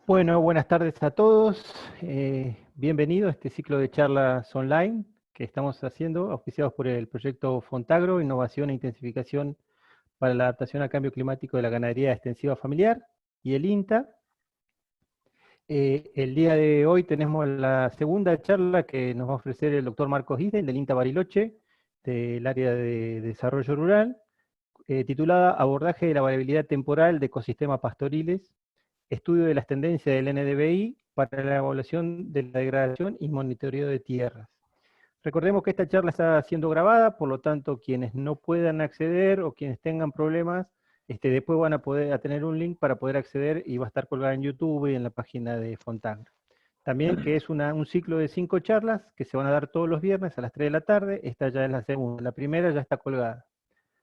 Bueno, buenas tardes a todos. Bienvenido a este ciclo de charlas online que estamos haciendo, auspiciados por el proyecto Fontagro, Innovación e Intensificación para la Adaptación al Cambio Climático de la Ganadería Extensiva Familiar, y el INTA. El día de hoy tenemos la segunda charla que nos va a ofrecer el doctor Marcos Isdel, del INTA Bariloche, del área de desarrollo rural, titulada Abordaje de la variabilidad temporal de ecosistemas pastoriles, estudio de las tendencias del NDVI para la evaluación de la degradación y monitoreo de tierras. Recordemos que esta charla está siendo grabada, por lo tanto quienes no puedan acceder o quienes tengan problemas, después van a tener un link para poder acceder y va a estar colgada en YouTube y en la página de Fontagro. También que es un ciclo de 5 charlas que se van a dar todos los viernes a las 3 de la tarde. Esta ya es la segunda, la primera ya está colgada.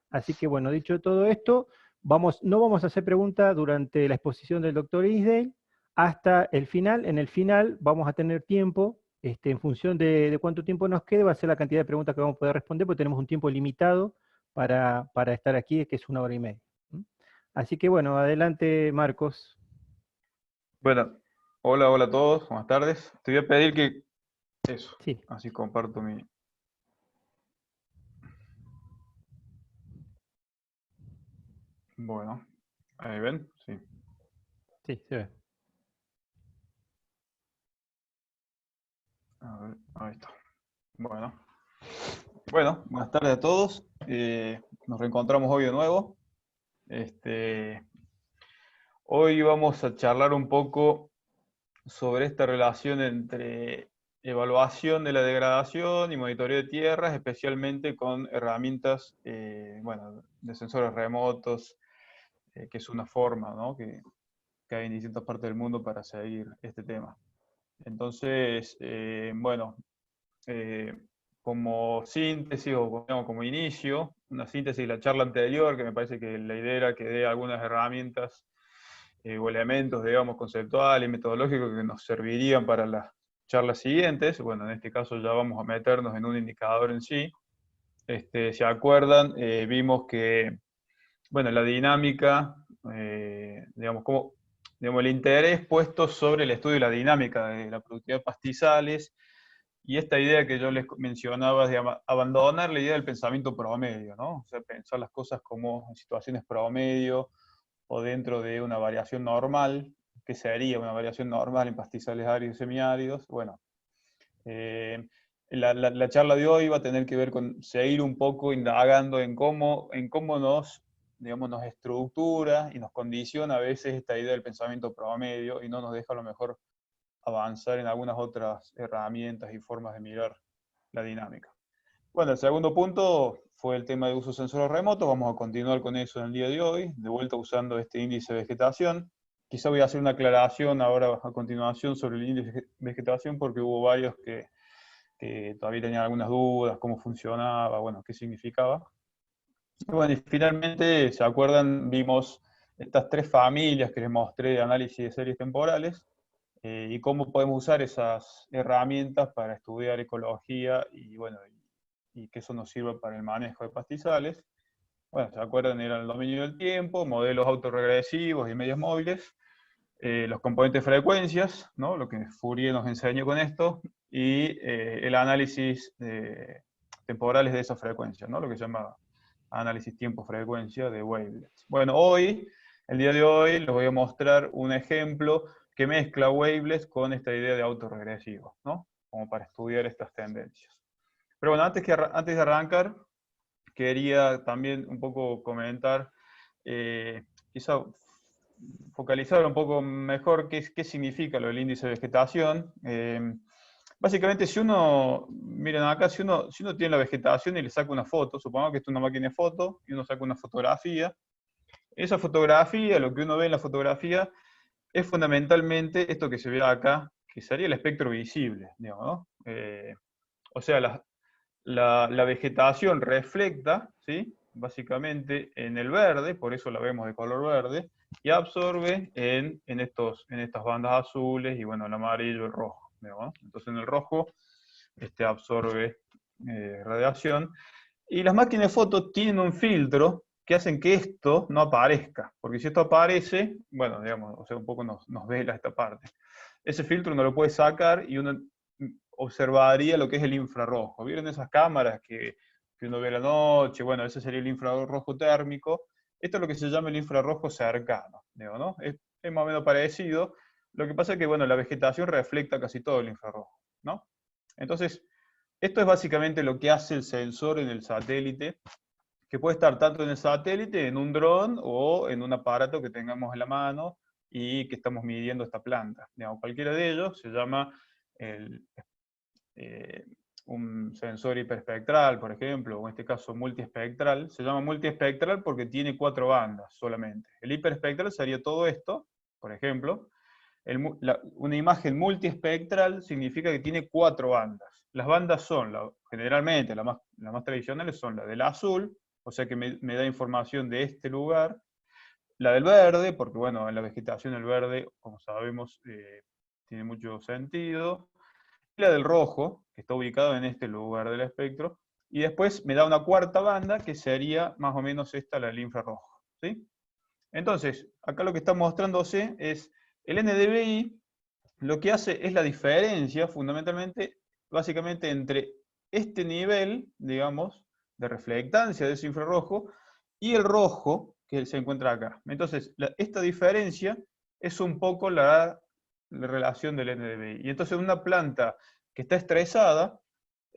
Así que bueno, dicho todo esto, no vamos a hacer preguntas durante la exposición del doctor Isdale hasta el final. En el final vamos a tener tiempo, en función de cuánto tiempo nos quede, va a ser la cantidad de preguntas que vamos a poder responder, porque tenemos un tiempo limitado para estar aquí, que es 1 hora y media. Así que bueno, adelante Marcos. Bueno, hola a todos, buenas tardes. Te voy a pedir que eso, Sí. así comparto mi... Bueno, ahí ven, sí. Sí, se ve. A ver, ahí está. Bueno, buenas tardes a todos. Nos reencontramos hoy de nuevo. Hoy vamos a charlar un poco sobre esta relación entre evaluación de la degradación y monitoreo de tierras, especialmente con herramientas de sensores remotos, que es una forma, ¿no?, que hay en distintas partes del mundo para seguir este tema. Entonces, como síntesis o como inicio, una síntesis de la charla anterior, que me parece que la idea era que dé algunas herramientas o elementos, digamos, conceptuales y metodológicos que nos servirían para las charlas siguientes. Bueno, en este caso ya vamos a meternos en un indicador en sí. ¿Se acuerdan? Vimos que, bueno, la dinámica, el interés puesto sobre el estudio de la dinámica de la productividad de pastizales, y esta idea que yo les mencionaba de abandonar la idea del pensamiento promedio, ¿no? O sea, pensar las cosas como en situaciones promedio o dentro de una variación normal. ¿Qué sería una variación normal en pastizales áridos y semiáridos? Bueno, la charla de hoy va a tener que ver con seguir un poco indagando en cómo nos estructura y nos condiciona a veces esta idea del pensamiento promedio y no nos deja a lo mejor avanzar en algunas otras herramientas y formas de mirar la dinámica. Bueno, el segundo punto fue el tema de uso de sensores remotos. Vamos a continuar con eso en el día de hoy, de vuelta usando este índice de vegetación. Quizá voy a hacer una aclaración ahora a continuación sobre el índice de vegetación, porque hubo varios que todavía tenían algunas dudas, cómo funcionaba, bueno, qué significaba. Y bueno, y finalmente, ¿se acuerdan? Vimos estas 3 familias que les mostré de análisis de series temporales, y cómo podemos usar esas herramientas para estudiar ecología y, bueno, y que eso nos sirva para el manejo de pastizales. Bueno, ¿se acuerdan? Eran el dominio del tiempo, modelos autorregresivos y medios móviles, los componentes de frecuencias, ¿no?, lo que Fourier nos enseñó con esto, y el análisis temporales de esas frecuencias, ¿no?, lo que se llama análisis tiempo-frecuencia de wavelets. Bueno, el día de hoy, les voy a mostrar un ejemplo que mezcla wavelets con esta idea de autorregresivos, ¿no?, como para estudiar estas tendencias. Pero bueno, antes de arrancar, quería también un poco comentar, quizá focalizar un poco mejor qué significa lo del índice de vegetación. Básicamente, miren acá, si uno tiene la vegetación y le saca una foto, supongamos que esto es una máquina de foto, y uno saca una fotografía. Esa fotografía, lo que uno ve en la fotografía, es fundamentalmente esto que se ve acá, que sería el espectro visible, digamos, ¿no? O sea, la vegetación refleja, ¿sí?, básicamente en el verde, por eso la vemos de color verde, y absorbe en estas bandas azules, y bueno, el amarillo, el rojo, ¿no? Entonces en el rojo absorbe radiación. Y las máquinas de fotos tienen un filtro que hacen que esto no aparezca, porque si esto aparece, bueno, digamos, o sea, un poco nos vela esta parte. Ese filtro uno lo puede sacar y uno observaría lo que es el infrarrojo. ¿Vieron esas cámaras que uno ve a la noche? Bueno, ese sería el infrarrojo térmico. Esto es lo que se llama el infrarrojo cercano, digo, ¿no? Es más o menos parecido. Lo que pasa es que, bueno, la vegetación refleja casi todo el infrarrojo, ¿no? Entonces, esto es básicamente lo que hace el sensor en el satélite, que puede estar tanto en el satélite, en un dron o en un aparato que tengamos en la mano y que estamos midiendo esta planta. Digamos, cualquiera de ellos se llama eh, un sensor hiperespectral, por ejemplo, o en este caso multiespectral. Se llama multiespectral porque tiene 4 bandas solamente. El hiperespectral sería todo esto, por ejemplo. Una imagen multiespectral significa que tiene 4 bandas. Las bandas son, generalmente, las más tradicionales son la del azul, o sea que me da información de este lugar. La del verde, porque bueno, en la vegetación el verde, como sabemos, tiene mucho sentido. La del rojo, que está ubicado en este lugar del espectro, y después me da una cuarta banda, que sería más o menos esta, la del infrarrojo, ¿sí? Entonces, acá lo que está mostrándose es el NDVI, lo que hace es la diferencia, fundamentalmente, básicamente, entre este nivel, digamos, de reflectancia de ese infrarrojo, y el rojo, que se encuentra acá. Entonces, esta diferencia es un poco la relación del NDVI. Y entonces una planta que está estresada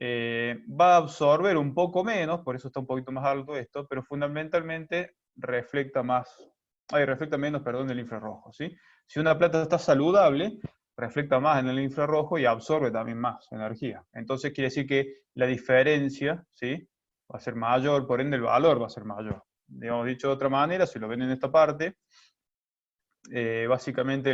va a absorber un poco menos, por eso está un poquito más alto esto, pero fundamentalmente refleja menos, perdón, el infrarrojo, ¿sí? Si una planta está saludable, refleja más en el infrarrojo y absorbe también más energía. Entonces quiere decir que la diferencia, ¿sí?, va a ser mayor, por ende el valor va a ser mayor. Digamos, dicho de otra manera, si lo ven en esta parte, básicamente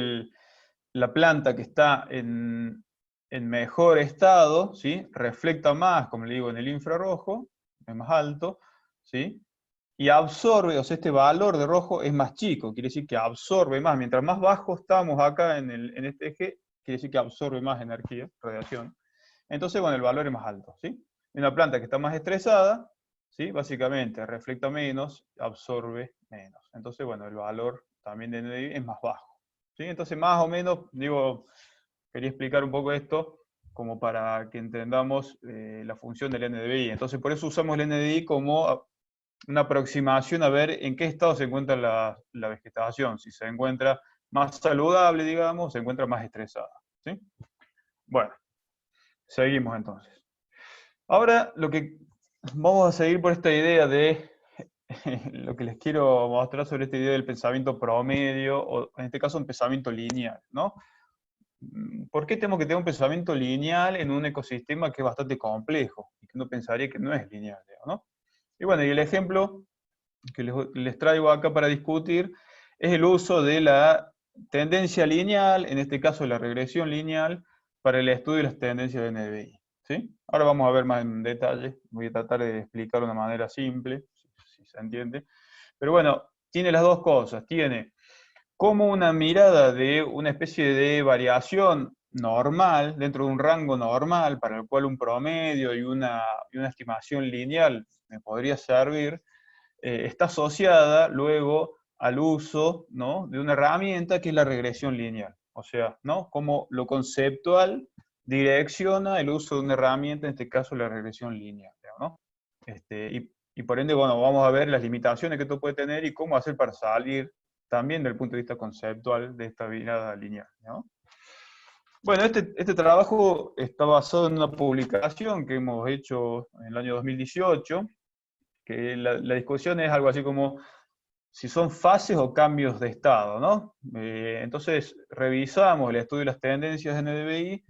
la planta que está en mejor estado, ¿sí?, refleja más, como le digo, en el infrarrojo, es más alto, ¿sí?, y absorbe, o sea, este valor de rojo es más chico, quiere decir que absorbe más. Mientras más bajo estamos acá en este eje, quiere decir que absorbe más energía, radiación. Entonces, bueno, el valor es más alto, ¿sí? Una planta que está más estresada, ¿sí?, básicamente refleja menos, absorbe menos. Entonces, bueno, el valor también de NDI es más bajo, ¿sí? Entonces, más o menos, digo, quería explicar un poco esto como para que entendamos la función del NDVI. Entonces, por eso usamos el NDI como una aproximación a ver en qué estado se encuentra la vegetación, si se encuentra más saludable, digamos, o se encuentra más estresada, ¿sí? Bueno, seguimos entonces. Ahora vamos a seguir por esta idea de lo que les quiero mostrar sobre esta idea del pensamiento promedio, o en este caso un pensamiento lineal, ¿no? ¿Por qué tenemos que tener un pensamiento lineal en un ecosistema que es bastante complejo y que uno pensaría que no es lineal, ¿no? Y bueno, y el ejemplo que les traigo acá para discutir es el uso de la tendencia lineal, en este caso la regresión lineal, para el estudio de las tendencias de NDVI, ¿sí? Ahora vamos a ver más en detalle, voy a tratar de explicarlo de una manera simple, si se entiende. Pero bueno, tiene las dos cosas, tiene como una mirada de una especie de variación normal, dentro de un rango normal, para el cual un promedio y una estimación lineal me podría servir, está asociada luego al uso, ¿no?, de una herramienta que es la regresión lineal. O sea, ¿no?, como lo conceptual direcciona el uso de una herramienta, en este caso la regresión lineal, ¿no? Y por ende, bueno, vamos a ver las limitaciones que esto puede tener y cómo hacer para salir también del punto de vista conceptual de esta mirada lineal, ¿no? Bueno, este trabajo está basado en una publicación que hemos hecho en el año 2018, que la discusión es algo así como si son fases o cambios de estado, ¿no? Entonces, revisamos el estudio de las tendencias de NDVI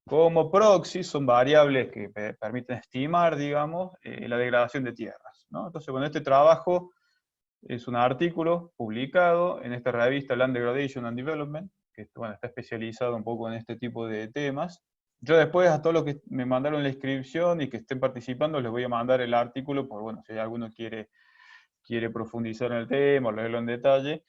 como proxy, son variables que permiten estimar, digamos, la degradación de tierras, ¿no? Entonces, bueno, este trabajo es un artículo publicado en esta revista Land Degradation and Development, que bueno, está especializado un poco en este tipo de temas. Yo después a todos los que me mandaron la inscripción y que estén participando les voy a mandar el artículo, por bueno, si alguno quiere profundizar en el tema o leerlo en detalle.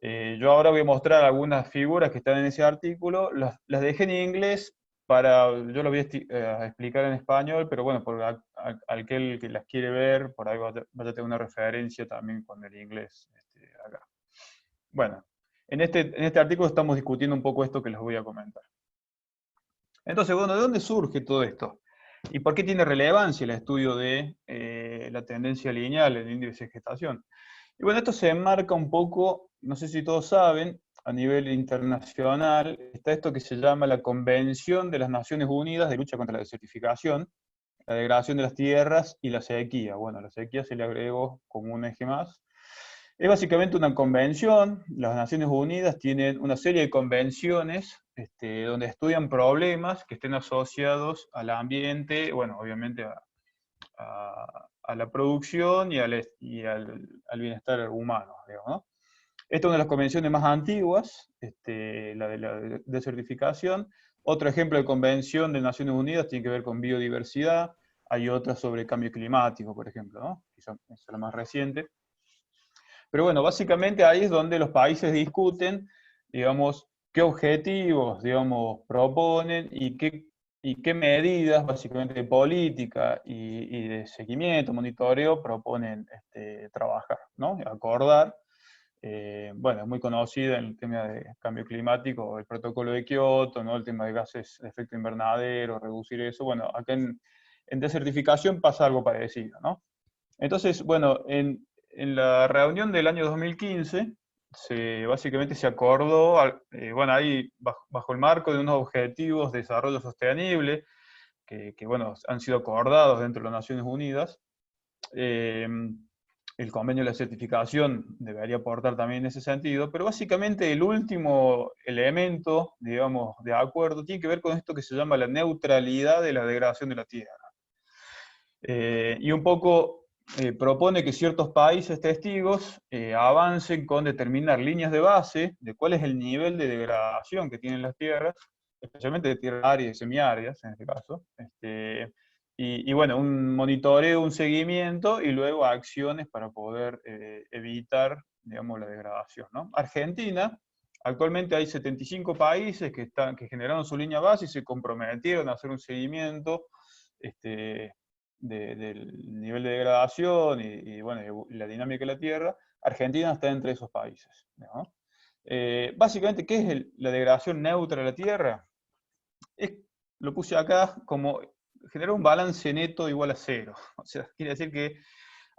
Yo ahora voy a mostrar algunas figuras que están en ese artículo, las dejé en inglés yo lo voy a explicar en español, pero bueno, por aquel que las quiere ver, por ahí vaya a tener una referencia también con el inglés acá. Bueno, en este artículo estamos discutiendo un poco esto que les voy a comentar. Entonces, bueno, ¿de dónde surge todo esto? ¿Y por qué tiene relevancia el estudio de la tendencia lineal en el índice de gestación? Y bueno, esto se enmarca un poco, no sé si todos saben, a nivel internacional, está esto que se llama la Convención de las Naciones Unidas de Lucha contra la Desertificación, la degradación de las tierras y la sequía. Bueno, la sequía se le agregó como un eje más. Es básicamente una convención, las Naciones Unidas tienen una serie de convenciones donde estudian problemas que estén asociados al ambiente, bueno, obviamente a la producción y al bienestar humano, digamos, ¿no? Esta es una de las convenciones más antiguas, la de la desertificación. Otro ejemplo de convención de Naciones Unidas tiene que ver con biodiversidad. Hay otra sobre cambio climático, por ejemplo, ¿no? Quizá es la más reciente. Pero bueno, básicamente ahí es donde los países discuten, digamos, qué objetivos, digamos, proponen y qué medidas, básicamente, de política y de seguimiento, monitoreo, proponen trabajar, ¿no? Acordar. Bueno, es muy conocida en el tema de cambio climático, el protocolo de Kioto, ¿no? El tema de gases de efecto invernadero, reducir eso. Bueno, acá en desertificación pasa algo parecido, ¿no? Entonces, bueno, en la reunión del año 2015, básicamente se acordó, bueno, ahí bajo el marco de unos objetivos de desarrollo sostenible, que bueno, han sido acordados dentro de las Naciones Unidas. El convenio de la certificación debería aportar también en ese sentido, pero básicamente el último elemento, digamos, de acuerdo, tiene que ver con esto que se llama la neutralidad de la degradación de la tierra. Y un poco propone que ciertos países testigos avancen con determinar líneas de base de cuál es el nivel de degradación que tienen las tierras, especialmente de tierras áridas y semiáridas en este caso, y bueno, un monitoreo, un seguimiento y luego acciones para poder evitar, digamos, la degradación, ¿no? Argentina, actualmente hay 75 países que generaron su línea base y se comprometieron a hacer un seguimiento del nivel de degradación y bueno, y la dinámica de la Tierra. Argentina está entre esos países, ¿no? Básicamente, ¿qué es la degradación neutra de la Tierra? Lo puse acá como generar un balance neto igual a cero. O sea, quiere decir que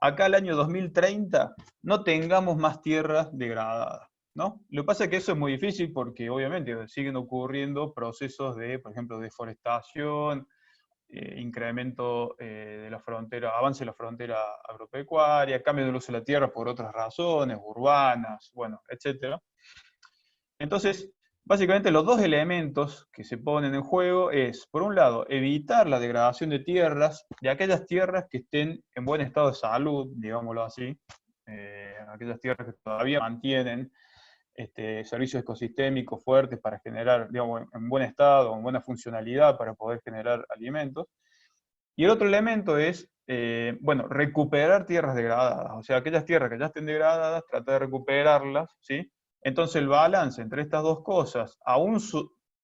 acá al año 2030 no tengamos más tierras degradadas, ¿no? Lo que pasa es que eso es muy difícil porque obviamente siguen ocurriendo procesos de, por ejemplo, deforestación, incremento de la frontera, avance de la frontera agropecuaria, cambio del uso de la tierra por otras razones, urbanas, bueno, etc. Entonces, básicamente los dos elementos que se ponen en juego es, por un lado, evitar la degradación de tierras, de aquellas tierras que estén en buen estado de salud, digámoslo así, aquellas tierras que todavía mantienen servicios ecosistémicos fuertes para generar, digamos, en buen estado, en buena funcionalidad para poder generar alimentos. Y el otro elemento es, bueno, recuperar tierras degradadas, o sea, aquellas tierras que ya estén degradadas, tratar de recuperarlas, ¿sí? Entonces el balance entre estas dos cosas, aún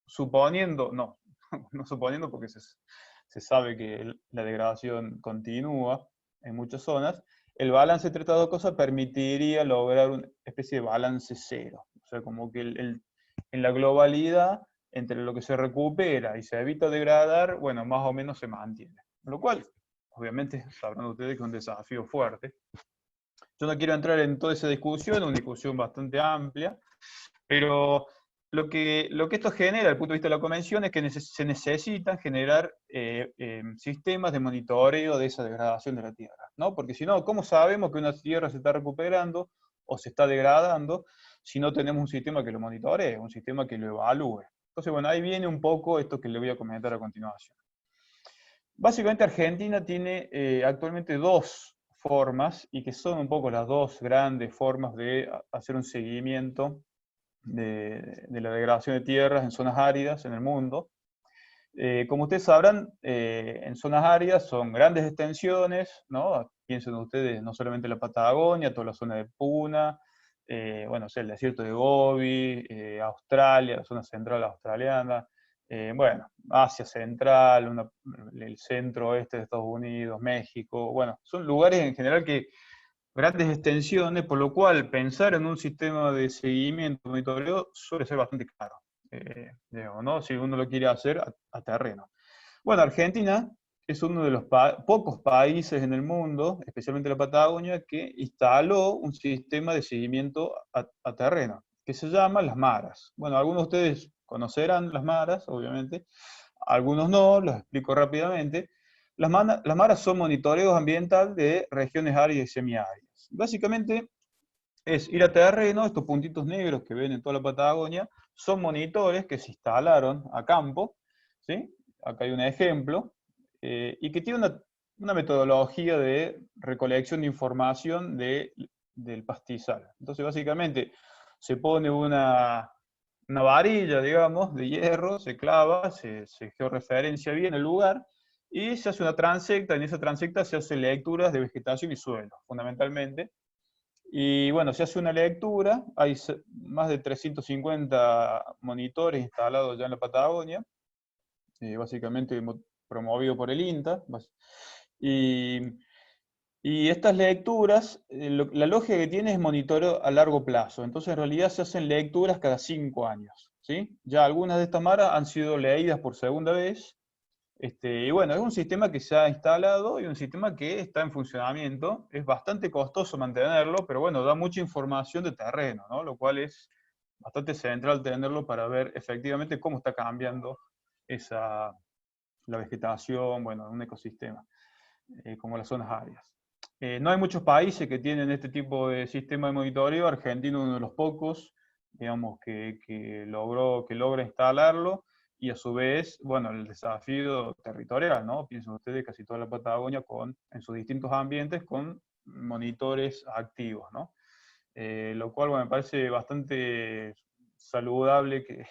suponiendo, no, no suponiendo porque se sabe que la degradación continúa en muchas zonas, el balance entre estas dos cosas permitiría lograr una especie de balance cero. O sea, como que en la globalidad, entre lo que se recupera y se evita degradar, bueno, más o menos se mantiene. Lo cual, obviamente, sabrán ustedes que es un desafío fuerte. Yo no quiero entrar en toda esa discusión, una discusión bastante amplia, pero lo que esto genera, desde el punto de vista de la convención, es que se necesitan generar sistemas de monitoreo de esa degradación de la tierra, ¿no? Porque si no, ¿cómo sabemos que una tierra se está recuperando o se está degradando si no tenemos un sistema que lo monitoree, un sistema que lo evalúe? Entonces, bueno, ahí viene un poco esto que le voy a comentar a continuación. Básicamente Argentina tiene actualmente dos formas, y que son un poco las dos grandes formas de hacer un seguimiento de la degradación de tierras en zonas áridas en el mundo. Como ustedes sabrán, en zonas áridas son grandes extensiones, ¿no? Piensen ustedes no solamente la Patagonia, toda la zona de Puna, bueno, o sea, el desierto de Gobi, Australia, la zona central australiana, bueno, Asia Central, el centro oeste de Estados Unidos, México, bueno, son lugares en general que grandes extensiones, por lo cual pensar en un sistema de seguimiento, monitoreo, suele ser bastante caro, digamos, ¿no? Si uno lo quiere hacer a terreno. Bueno, Argentina es uno de los pocos países en el mundo, especialmente la Patagonia, que instaló un sistema de seguimiento a terreno, que se llama las maras. Bueno, algunos de ustedes conocerán las maras, obviamente, algunos no, los explico rápidamente. Las maras son monitoreos ambientales de regiones áridas y semiáridas. Básicamente es ir a terreno, estos puntitos negros que ven en toda la Patagonia, son monitores que se instalaron a campo, ¿sí? Acá hay un ejemplo, y que tiene una metodología de recolección de información del pastizal. Entonces, básicamente, se pone una varilla, digamos, de hierro, se clava, se georreferencia bien el lugar, y se hace una transecta, en esa transecta se hacen lecturas de vegetación y suelo, fundamentalmente. Y bueno, se hace una lectura, hay más de 350 monitores instalados ya en la Patagonia, básicamente promovido por el INTA. Y, y estas lecturas, la lógica que tiene es monitoreo a largo plazo. Entonces, en realidad se hacen lecturas cada 5 años. ¿Sí? Ya algunas de estas maras han sido leídas por segunda vez. Y bueno, es un sistema que se ha instalado y un sistema que está en funcionamiento. Es bastante costoso mantenerlo, pero bueno, da mucha información de terreno, ¿no? Lo cual es bastante central tenerlo para ver efectivamente cómo está cambiando la vegetación, bueno, un ecosistema, como las zonas áridas. No hay muchos países que tienen este tipo de sistema de monitoreo. Argentina es uno de los pocos, digamos, que logra instalarlo. Y a su vez, bueno, el desafío territorial, ¿no? Piensen ustedes casi toda la Patagonia en sus distintos ambientes con monitores activos, ¿no? Lo cual, bueno, me parece bastante saludable que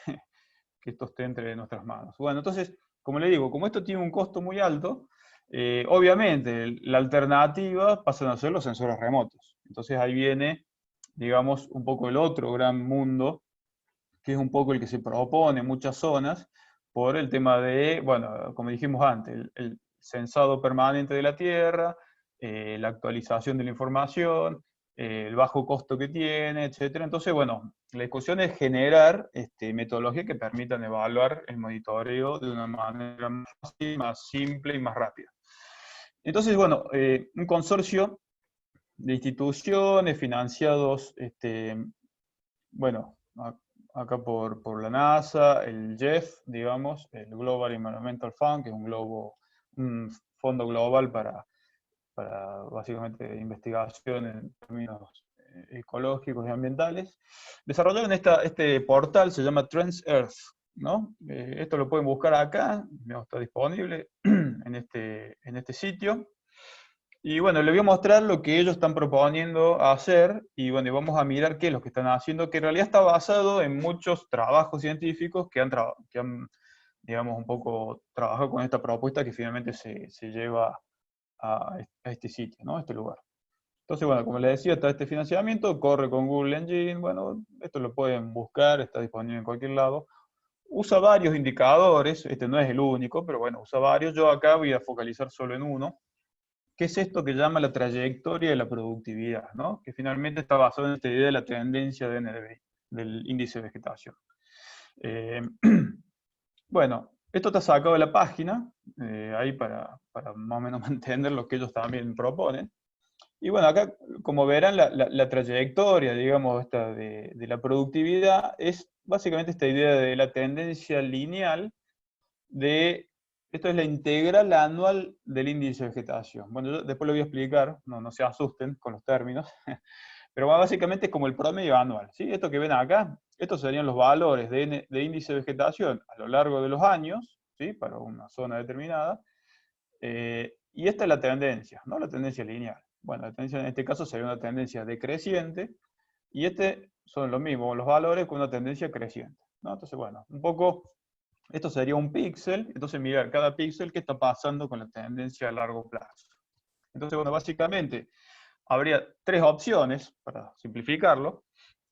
esto esté entre nuestras manos. Bueno, entonces, como le digo, como esto tiene un costo muy alto, obviamente la alternativa pasan a ser los sensores remotos. Entonces ahí viene, digamos, un poco el otro gran mundo, que es un poco el que se propone en muchas zonas, por el tema de, bueno, como dijimos antes, el censado permanente de la Tierra, la actualización de la información, el bajo costo que tiene, etc. Entonces, bueno, la discusión es generar metodologías que permitan evaluar el monitoreo de una manera más fácil, más simple y más rápida. Entonces, bueno, un consorcio de instituciones financiados, bueno, acá por la NASA, el GEF, digamos, el Global Environmental Fund, que es un fondo global para básicamente investigación en términos ecológicos y ambientales, desarrollaron este portal, se llama Trends Earth, ¿no? Esto lo pueden buscar acá, está disponible en este sitio. Y bueno, les voy a mostrar lo que ellos están proponiendo hacer, y bueno, vamos a mirar qué es lo que están haciendo, que en realidad está basado en muchos trabajos científicos que han digamos, un poco trabajado con esta propuesta que finalmente se lleva a este sitio, ¿no? A este lugar. Entonces, bueno, como les decía, está este financiamiento, corre con Google Engine, bueno, esto lo pueden buscar, está disponible en cualquier lado. Usa varios indicadores, este no es el único, pero bueno, usa varios. Yo acá voy a focalizar solo en uno, que es esto que llama la trayectoria de la productividad, ¿no? Que finalmente está basado en esta idea de la tendencia de NDVI, del índice de vegetación. Bueno, esto está sacado de la página, ahí para más o menos mantener lo que ellos también proponen. Y bueno, acá, como verán, la trayectoria, digamos, esta de la productividad es básicamente esta idea de la tendencia lineal esto es la integral anual del índice de vegetación. Bueno, yo después lo voy a explicar, no se asusten con los términos, pero básicamente es como el promedio anual, ¿sí? Esto que ven acá, estos serían los valores de índice de vegetación a lo largo de los años, ¿sí? Para una zona determinada, y esta es la tendencia, ¿no? La tendencia lineal. Bueno, la tendencia en este caso sería una tendencia decreciente, y son los mismos, los valores con una tendencia creciente, ¿no? Entonces, bueno, un poco, esto sería un píxel, entonces mirar cada píxel qué está pasando con la tendencia a largo plazo. Entonces, bueno, básicamente habría tres opciones, para simplificarlo.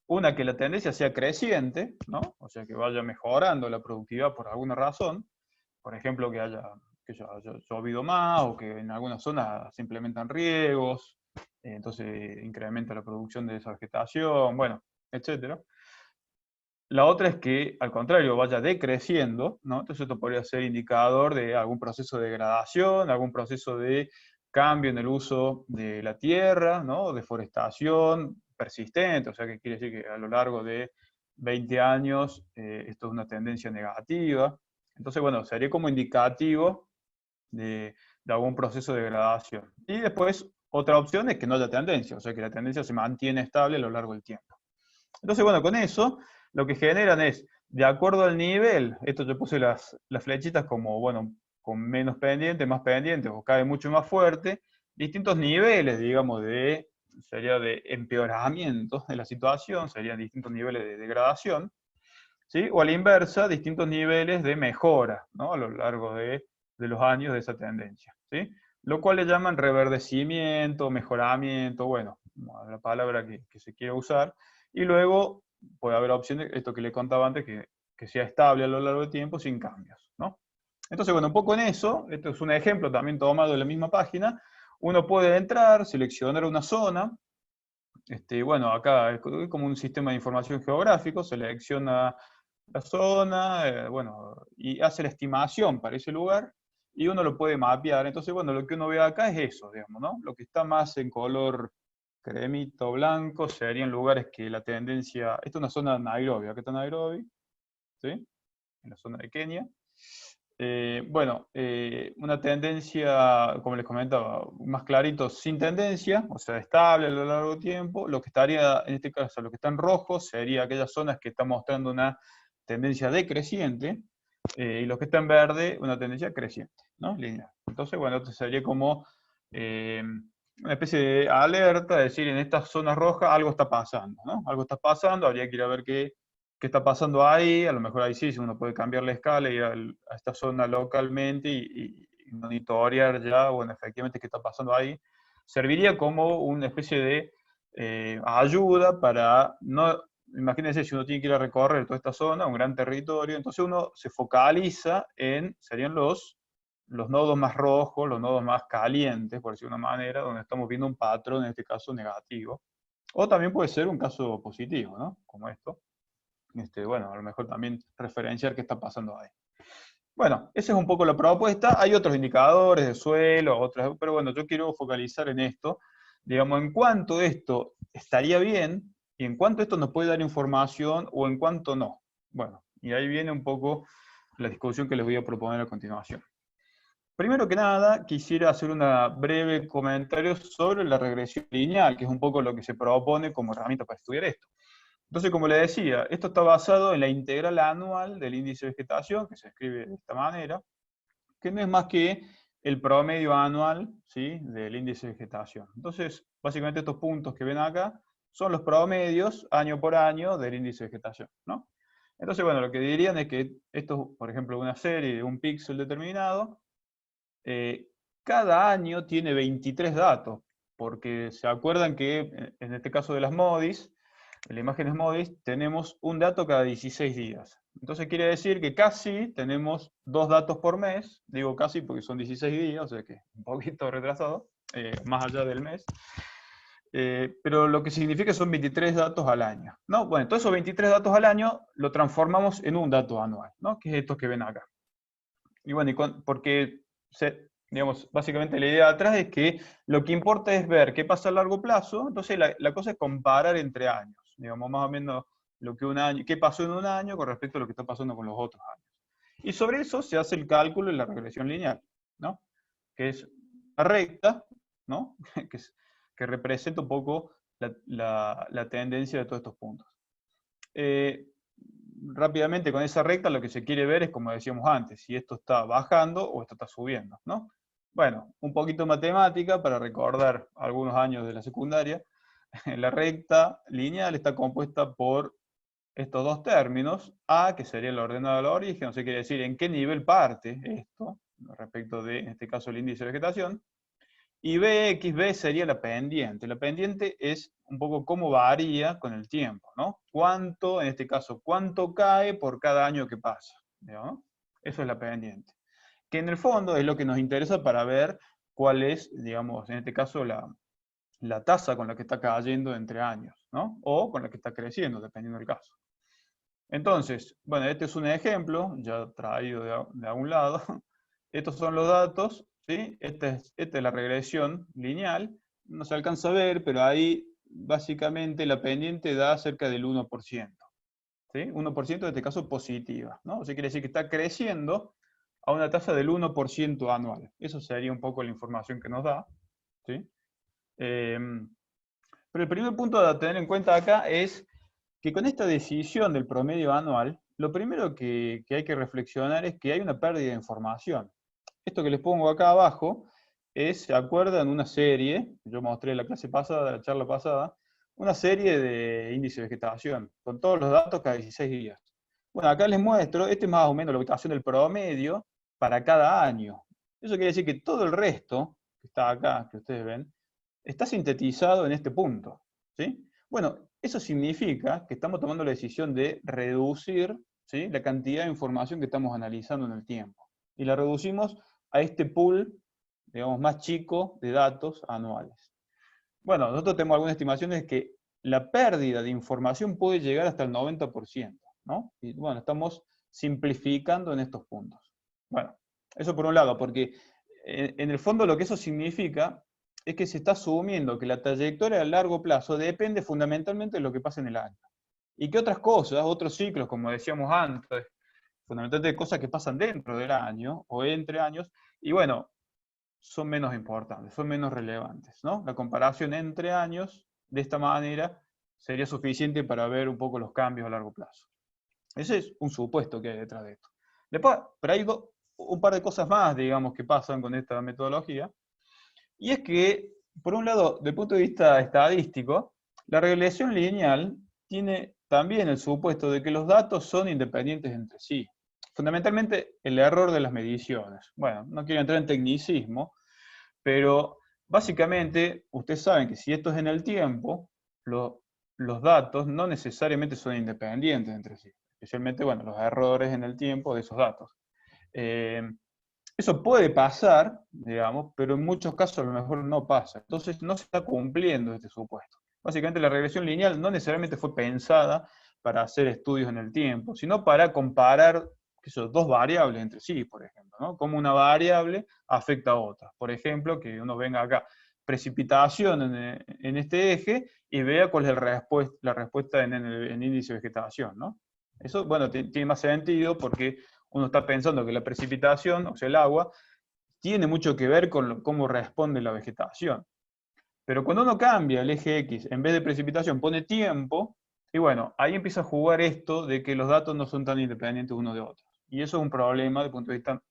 Una, que la tendencia sea creciente, ¿no? O sea, que vaya mejorando la productividad por alguna razón. Por ejemplo, que haya llovido más, o que en algunas zonas se implementan riegos, entonces incrementa la producción de esa vegetación, bueno, etcétera. La otra es que, al contrario, vaya decreciendo, ¿no? Entonces esto podría ser indicador de algún proceso de degradación, algún proceso de cambio en el uso de la tierra, ¿no? Deforestación persistente, o sea que quiere decir que a lo largo de 20 años esto es una tendencia negativa. Entonces, bueno, sería como indicativo de algún proceso de degradación. Y después, otra opción es que no haya tendencia, o sea que la tendencia se mantiene estable a lo largo del tiempo. Entonces, bueno, con eso lo que generan es, de acuerdo al nivel, esto yo puse las flechitas como, bueno, con menos pendiente, más pendiente, o cae mucho más fuerte, distintos niveles, digamos, sería de empeoramiento de la situación, serían distintos niveles de degradación, ¿sí? O a la inversa, distintos niveles de mejora, ¿no? A lo largo de los años de esa tendencia, ¿sí? Lo cual le llaman reverdecimiento, mejoramiento, bueno, la palabra que se quiere usar. Y luego puede haber opciones, esto que le contaba antes, que sea estable a lo largo del tiempo sin cambios, ¿no? Entonces, bueno, un poco en eso, esto es un ejemplo también tomado de la misma página, uno puede entrar, seleccionar una zona, bueno, acá es como un sistema de información geográfico, selecciona la zona, bueno, y hace la estimación para ese lugar, y uno lo puede mapear. Entonces, bueno, lo que uno ve acá es eso, digamos, ¿no? Lo que está más en color cremito blanco serían lugares que la tendencia, esta es una zona de Nairobi, acá está Nairobi, ¿sí? En la zona de Kenia. Bueno, una tendencia, como les comentaba, más clarito, sin tendencia, o sea, estable a lo largo del tiempo. Lo que estaría, en este caso, lo que está en rojo sería aquellas zonas que están mostrando una tendencia decreciente, y lo que está en verde, una tendencia creciente, ¿no? Lineal. Entonces, bueno, esto sería como una especie de alerta, es decir, en estas zonas rojas algo está pasando, ¿no? Algo está pasando, habría que ir a ver qué está pasando ahí. A lo mejor ahí sí, uno puede cambiar la escala, ir a esta zona localmente y monitorear ya, bueno, efectivamente qué está pasando ahí. Serviría como una especie de ayuda para, no, imagínense si uno tiene que ir a recorrer toda esta zona, un gran territorio, entonces uno se focaliza serían los nodos más rojos, los nodos más calientes, por decirlo de una manera, donde estamos viendo un patrón, en este caso negativo. O también puede ser un caso positivo, ¿no? Como esto. Bueno, a lo mejor también referenciar qué está pasando ahí. Bueno, esa es un poco la propuesta. Hay otros indicadores de suelo, otros, pero bueno, yo quiero focalizar en esto. Digamos, en cuánto esto estaría bien y en cuánto esto nos puede dar información o en cuánto no. Bueno, y ahí viene un poco la discusión que les voy a proponer a continuación. Primero que nada, quisiera hacer un breve comentario sobre la regresión lineal, que es un poco lo que se propone como herramienta para estudiar esto. Entonces, como le decía, esto está basado en la integral anual del índice de vegetación, que se escribe de esta manera, que no es más que el promedio anual, ¿sí?, del índice de vegetación. Entonces, básicamente estos puntos que ven acá son los promedios año por año del índice de vegetación, ¿no? Entonces, bueno, lo que dirían es que esto, por ejemplo, una serie de un píxel determinado, cada año tiene 23 datos, porque se acuerdan que en este caso de las MODIs, en las imágenes MODIs, tenemos un dato cada 16 días. Entonces quiere decir que casi tenemos 2 datos por mes, digo casi porque son 16 días, o sea que un poquito retrasado, más allá del mes. Pero lo que significa son 23 datos al año, ¿no? Bueno, todos esos 23 datos al año lo transformamos en un dato anual, ¿no? Que es esto que ven acá. Y bueno, porque digamos, básicamente la idea de atrás es que lo que importa es ver qué pasa a largo plazo. Entonces la cosa es comparar entre años, digamos, más o menos qué pasó en un año con respecto a lo que está pasando con los otros años. Y sobre eso se hace el cálculo de la regresión lineal, ¿no? Que es una recta, ¿no? que representa un poco la tendencia de todos estos puntos. Rápidamente con esa recta lo que se quiere ver es, como decíamos antes, si esto está bajando o esto está subiendo, ¿no? Bueno, un poquito de matemática para recordar algunos años de la secundaria. La recta lineal está compuesta por estos dos términos, A, que sería el ordenado del origen, o sea, quiere decir en qué nivel parte esto, respecto de, en este caso, el índice de vegetación, Y BXB sería la pendiente. La pendiente es un poco cómo varía con el tiempo, ¿no? Cuánto, en este caso, cuánto cae por cada año que pasa, ¿no? Eso es la pendiente. Que en el fondo es lo que nos interesa para ver cuál es, digamos, en este caso, la tasa con la que está cayendo entre años, ¿no? O con la que está creciendo, dependiendo del caso. Entonces, bueno, este es un ejemplo, ya traído de algún lado. Estos son los datos, ¿sí? Esta es la regresión lineal. No se alcanza a ver, pero ahí básicamente la pendiente da cerca del 1%. ¿Sí? 1% en este caso positiva, ¿no? O sea, quiere decir que está creciendo a una tasa del 1% anual. Eso sería un poco la información que nos da, ¿sí? Pero el primer punto a tener en cuenta acá es que con esta decisión del promedio anual, lo primero que hay que reflexionar es que hay una pérdida de información. Esto que les pongo acá abajo es, ¿se acuerdan? Una serie, yo mostré en la clase pasada, la charla pasada, una serie de índice de vegetación, con todos los datos cada 16 días. Bueno, acá les muestro, este es más o menos la ubicación del promedio para cada año. Eso quiere decir que todo el resto, que está acá, que ustedes ven, está sintetizado en este punto, ¿sí? Bueno, eso significa que estamos tomando la decisión de reducir, ¿sí?, la cantidad de información que estamos analizando en el tiempo. Y la reducimos a este pool, digamos, más chico de datos anuales. Bueno, nosotros tenemos algunas estimaciones que la pérdida de información puede llegar hasta el 90%, ¿no? Y bueno, estamos simplificando en estos puntos. Bueno, eso por un lado, porque en el fondo lo que eso significa es que se está asumiendo que la trayectoria a largo plazo depende fundamentalmente de lo que pasa en el año. Y que otras cosas, otros ciclos, como decíamos antes, fundamentalmente de cosas que pasan dentro del año o entre años, y bueno, son menos importantes, son menos relevantes, ¿no? La comparación entre años, de esta manera, sería suficiente para ver un poco los cambios a largo plazo. Ese es un supuesto que hay detrás de esto. Después, pero hay un par de cosas más, digamos, que pasan con esta metodología, y es que, por un lado, desde el punto de vista estadístico, la regresión lineal tiene también el supuesto de que los datos son independientes entre sí. Fundamentalmente, el error de las mediciones. Bueno, no quiero entrar en tecnicismo, pero básicamente, ustedes saben que si esto es en el tiempo, los datos no necesariamente son independientes entre sí. Especialmente, bueno, los errores en el tiempo de esos datos. Eso puede pasar, digamos, pero en muchos casos a lo mejor no pasa. Entonces no se está cumpliendo este supuesto. Básicamente la regresión lineal no necesariamente fue pensada para hacer estudios en el tiempo, sino para comparar dos variables entre sí, por ejemplo, ¿no? Cómo una variable afecta a otra. Por ejemplo, que uno venga acá, precipitación en este eje, y vea cuál es la respuesta en el índice de vegetación, ¿no? Eso, bueno, tiene más sentido porque uno está pensando que la precipitación, o sea, el agua, tiene mucho que ver con cómo responde la vegetación. Pero cuando uno cambia el eje X, en vez de precipitación, pone tiempo, y bueno, ahí empieza a jugar esto de que los datos no son tan independientes unos de otros. Y eso es un problema desde el punto de vista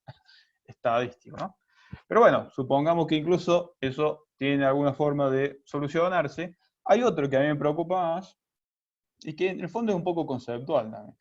estadístico, ¿no? Pero bueno, supongamos que incluso eso tiene alguna forma de solucionarse. Hay otro que a mí me preocupa más, y que en el fondo es un poco conceptual también.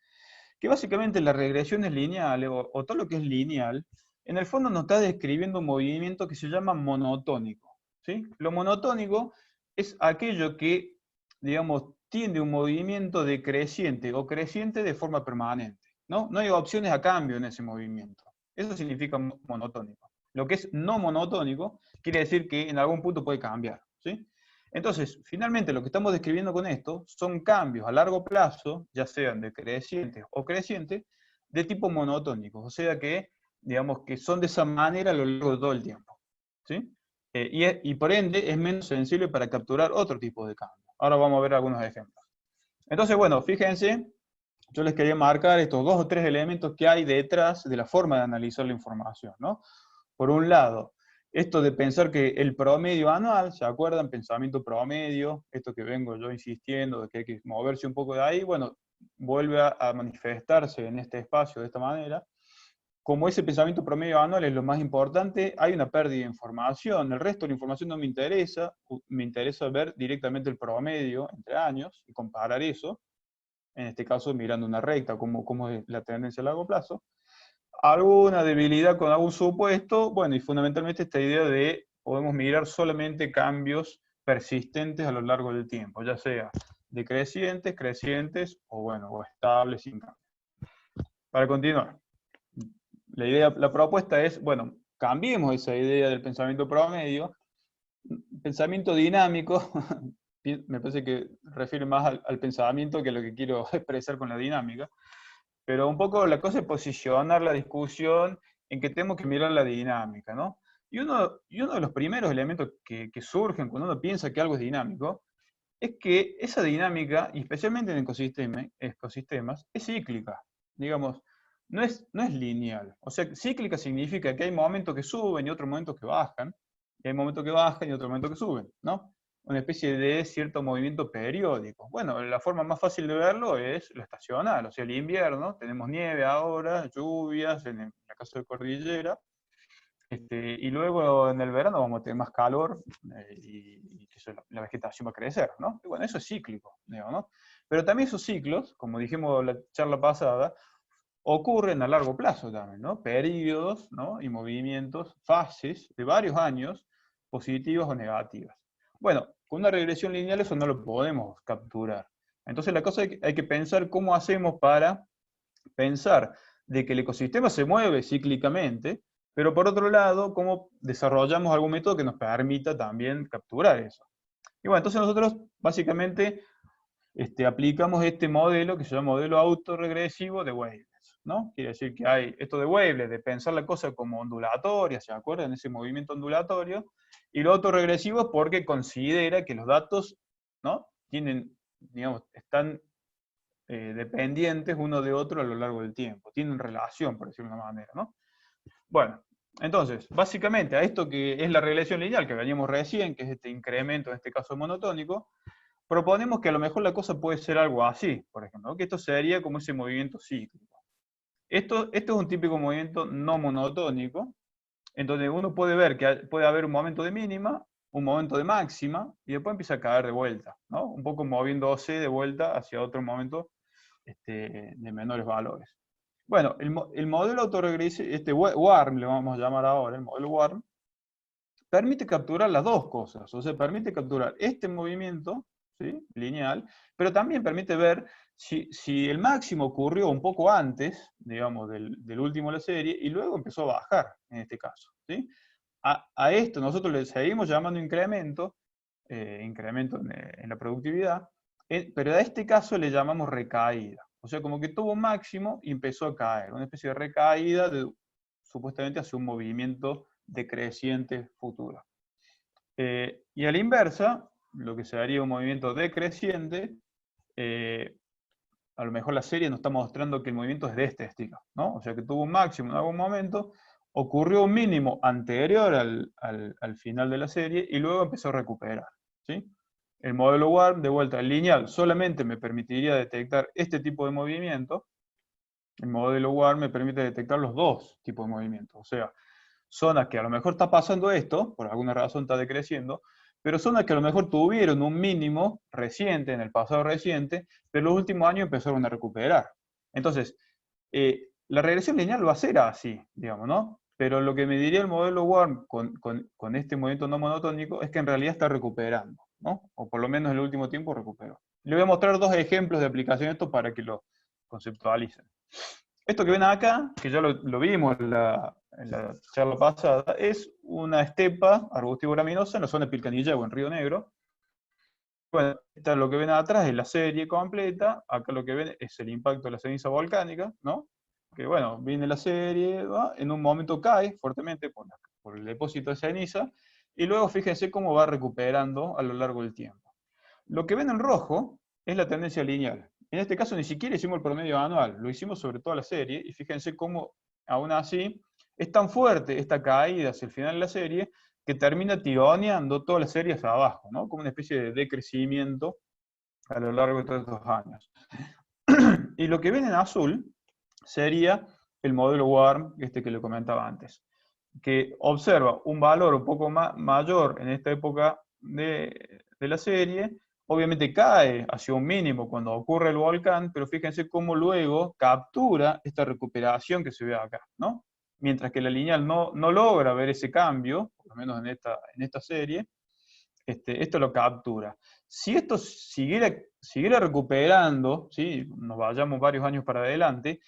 Que básicamente las regresiones lineales, o todo lo que es lineal, en el fondo nos está describiendo un movimiento que se llama monotónico, ¿sí? Lo monotónico es aquello que, digamos, tiene un movimiento decreciente o creciente de forma permanente, ¿no? No hay opciones a cambio en ese movimiento. Eso significa monotónico. Lo que es no monotónico quiere decir que en algún punto puede cambiar, ¿sí? Entonces, finalmente lo que estamos describiendo con esto son cambios a largo plazo, ya sean decrecientes o crecientes, de tipo monotónico, o sea que, digamos, que son de esa manera a lo largo de todo el tiempo, ¿sí? Y por ende es menos sensible para capturar otro tipo de cambio. Ahora vamos a ver algunos ejemplos. Entonces, bueno, fíjense, yo les quería marcar estos 2 o 3 elementos que hay detrás de la forma de analizar la información, ¿no? Por un lado, esto de pensar que el promedio anual, ¿se acuerdan? Pensamiento promedio, esto que vengo yo insistiendo, de que hay que moverse un poco de ahí, bueno, vuelve a manifestarse en este espacio de esta manera. Como ese pensamiento promedio anual es lo más importante, hay una pérdida de información. El resto de la información no me interesa ver directamente el promedio entre años y comparar eso, en este caso mirando una recta, cómo es la tendencia a largo plazo. Alguna debilidad con algún supuesto, bueno, y fundamentalmente esta idea de podemos mirar solamente cambios persistentes a lo largo del tiempo, ya sea decrecientes, crecientes o, bueno, o estables sin cambio. Para continuar, la propuesta es, bueno, cambiemos esa idea del pensamiento promedio. Pensamiento dinámico, me parece que refiere más al pensamiento que a lo que quiero expresar con la dinámica, pero un poco la cosa es posicionar la discusión en que tenemos que mirar la dinámica, ¿no? Y uno de los primeros elementos que surgen cuando uno piensa que algo es dinámico, es que esa dinámica, y especialmente en ecosistemas, es cíclica. Digamos, no es lineal. O sea, cíclica significa que hay momentos que suben y otros momentos que bajan, y hay momentos que bajan y otros momentos que suben, ¿no? Una especie de cierto movimiento periódico. Bueno, la forma más fácil de verlo es lo estacional, o sea, el invierno, tenemos nieve ahora, lluvias, en la caso de cordillera, y luego en el verano vamos a tener más calor y que la vegetación va a crecer, ¿no? Y bueno, eso es cíclico, digamos, ¿no? Pero también esos ciclos, como dijimos en la charla pasada, ocurren a largo plazo también, ¿no? Periodos, ¿no? Y movimientos, fases de varios años, positivas o negativas. Bueno, con una regresión lineal eso no lo podemos capturar. Entonces la cosa hay que pensar cómo hacemos para pensar de que el ecosistema se mueve cíclicamente, pero por otro lado, cómo desarrollamos algún método que nos permita también capturar eso. Y bueno, entonces nosotros básicamente aplicamos este modelo que se llama modelo autorregresivo de Wavelets, ¿no? Quiere decir que hay esto de Wavelets, de pensar la cosa como ondulatoria, ¿se acuerdan? Ese movimiento ondulatorio. Y lo autorregresivo es porque considera que los datos, ¿no? Tienen, digamos, están dependientes uno de otro a lo largo del tiempo. Tienen relación, por decirlo de una manera, ¿no? Bueno, entonces, básicamente a esto que es la regresión lineal que veníamos recién, que es este incremento, en este caso monotónico, proponemos que a lo mejor la cosa puede ser algo así, por ejemplo, ¿no? Que esto sería como ese movimiento cíclico. Esto es un típico movimiento no monotónico, en donde uno puede ver que puede haber un momento de mínima, un momento de máxima, y después empieza a caer de vuelta, ¿no? Un poco moviéndose de vuelta hacia otro momento de menores valores. Bueno, el modelo autorregresivo, WARM le vamos a llamar ahora, el modelo WARM, permite capturar las dos cosas, o sea, permite capturar este movimiento, ¿sí? Lineal, pero también permite ver si el máximo ocurrió un poco antes, digamos, del último de la serie, y luego empezó a bajar, en este caso, ¿sí? A esto nosotros le seguimos llamando incremento, incremento en la productividad, pero a este caso le llamamos recaída. O sea, como que tuvo un máximo y empezó a caer, una especie de recaída supuestamente hacia un movimiento decreciente futuro. Y a la inversa, lo que se daría un movimiento decreciente, a lo mejor la serie nos está mostrando que el movimiento es de este estilo, ¿no? O sea, que tuvo un máximo en algún momento, ocurrió un mínimo anterior al final de la serie y luego empezó a recuperar, ¿sí? El modelo WARM, de vuelta, lineal, solamente me permitiría detectar este tipo de movimiento. El modelo WARM me permite detectar los dos tipos de movimientos. O sea, zonas que a lo mejor está pasando esto, por alguna razón está decreciendo, pero zonas que a lo mejor tuvieron un mínimo reciente, en el pasado reciente, pero los últimos años empezaron a recuperar. Entonces, la regresión lineal va a ser así, digamos, ¿no? Pero lo que me diría el modelo WARM con este movimiento no monotónico es que en realidad está recuperando, ¿no? O por lo menos en el último tiempo recuperó. Le voy a mostrar dos ejemplos de aplicación de esto para que lo conceptualicen. Esto que ven acá, que ya lo vimos en la charla pasada, es una estepa arbustivo-graminosa en la zona de Pilcanillero, en Río Negro. Bueno, esta lo que ven atrás es la serie completa, acá lo que ven es el impacto de la ceniza volcánica, ¿no? Que bueno, viene la serie, ¿va? En un momento cae fuertemente por el depósito de ceniza, y luego fíjense cómo va recuperando a lo largo del tiempo. Lo que ven en rojo es la tendencia lineal. En este caso ni siquiera hicimos el promedio anual, lo hicimos sobre toda la serie, y fíjense cómo, aún así, es tan fuerte esta caída hacia el final de la serie, que termina tironeando toda la serie hacia abajo, ¿no? Como una especie de decrecimiento a lo largo de todos estos años. Y lo que ven en azul sería el modelo WARM, que le comentaba antes, que observa un valor un poco mayor en esta época de la serie, obviamente cae hacia un mínimo cuando ocurre el volcán, pero fíjense cómo luego captura esta recuperación que se ve acá, ¿no? mientras que la lineal no logra ver ese cambio, por lo menos en esta serie, esto lo captura. Si esto siguiera recuperando, ¿sí? Nos vayamos varios años para adelante,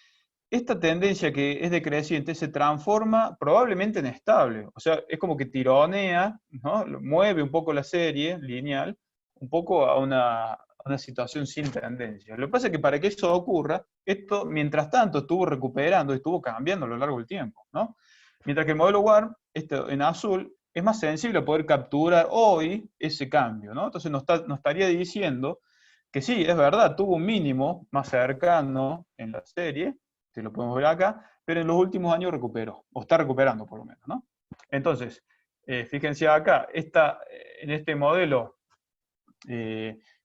esta tendencia que es decreciente se transforma probablemente en estable. O sea, es como que tironea, ¿no? Mueve un poco la serie lineal, un poco a una situación sin tendencia. Lo que pasa es que para que eso ocurra, esto, mientras tanto, estuvo recuperando, estuvo cambiando a lo largo del tiempo, ¿no? Mientras que el modelo WARM, en azul, es más sensible a poder capturar hoy ese cambio, ¿no? Entonces nos estaría diciendo que sí, es verdad, tuvo un mínimo más cercano en la serie, si lo podemos ver acá, pero en los últimos años recuperó, o está recuperando por lo menos, ¿no? Entonces, fíjense acá, en este modelo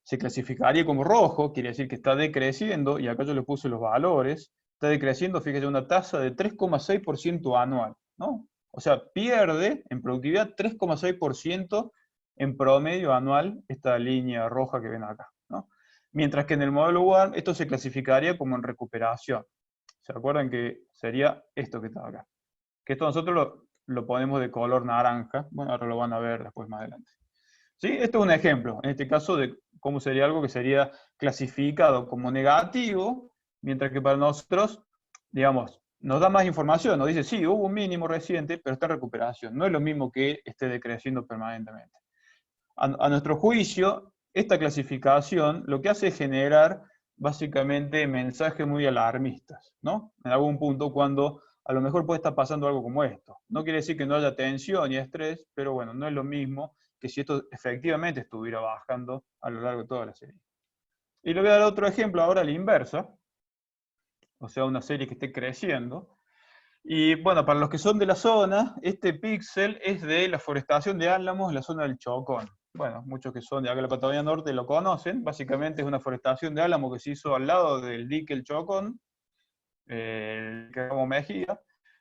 se clasificaría como rojo, quiere decir que está decreciendo, y acá yo le puse los valores, está decreciendo, fíjense, una tasa de 3,6% anual, ¿no? O sea, pierde en productividad 3,6% en promedio anual esta línea roja que ven acá, ¿no? Mientras que en el modelo WARM esto se clasificaría como en recuperación. ¿Se acuerdan que sería esto que está acá? Que esto nosotros lo ponemos de color naranja. Bueno, ahora lo van a ver después más adelante. ¿Sí? Esto es un ejemplo, en este caso, de cómo sería algo que sería clasificado como negativo, mientras que para nosotros, digamos, nos da más información, nos dice, sí, hubo un mínimo reciente, pero está en recuperación. No es lo mismo que esté decreciendo permanentemente. A nuestro juicio, esta clasificación lo que hace es generar básicamente mensajes muy alarmistas, ¿no? En algún punto cuando a lo mejor puede estar pasando algo como esto. No quiere decir que no haya tensión y estrés, pero bueno, no es lo mismo que si esto efectivamente estuviera bajando a lo largo de toda la serie. Y le voy a dar otro ejemplo ahora a la inversa, o sea, una serie que esté creciendo. Y bueno, para los que son de la zona, este píxel es de la forestación de álamos en la zona del Chocón. Bueno, muchos que son de acá de la Patagonia Norte lo conocen. Básicamente es una forestación de álamo que se hizo al lado del dique El Chocón, el que como Mejía.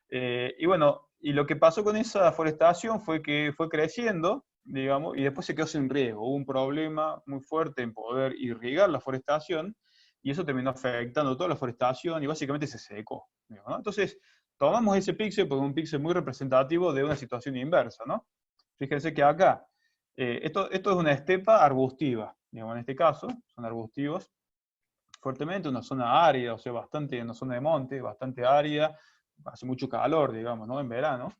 Y bueno, y lo que pasó con esa forestación fue que fue creciendo, digamos, y después se quedó sin riego. Hubo un problema muy fuerte en poder irrigar la forestación, y eso terminó afectando toda la forestación y básicamente se secó, digamos, ¿no? Entonces, tomamos ese píxel porque es un píxel muy representativo de una situación inversa, ¿no? Fíjense que acá, esto es una estepa arbustiva, digamos, en este caso, son arbustivos fuertemente, una zona árida, o sea, una zona de monte, bastante árida, hace mucho calor, digamos, ¿no? En verano.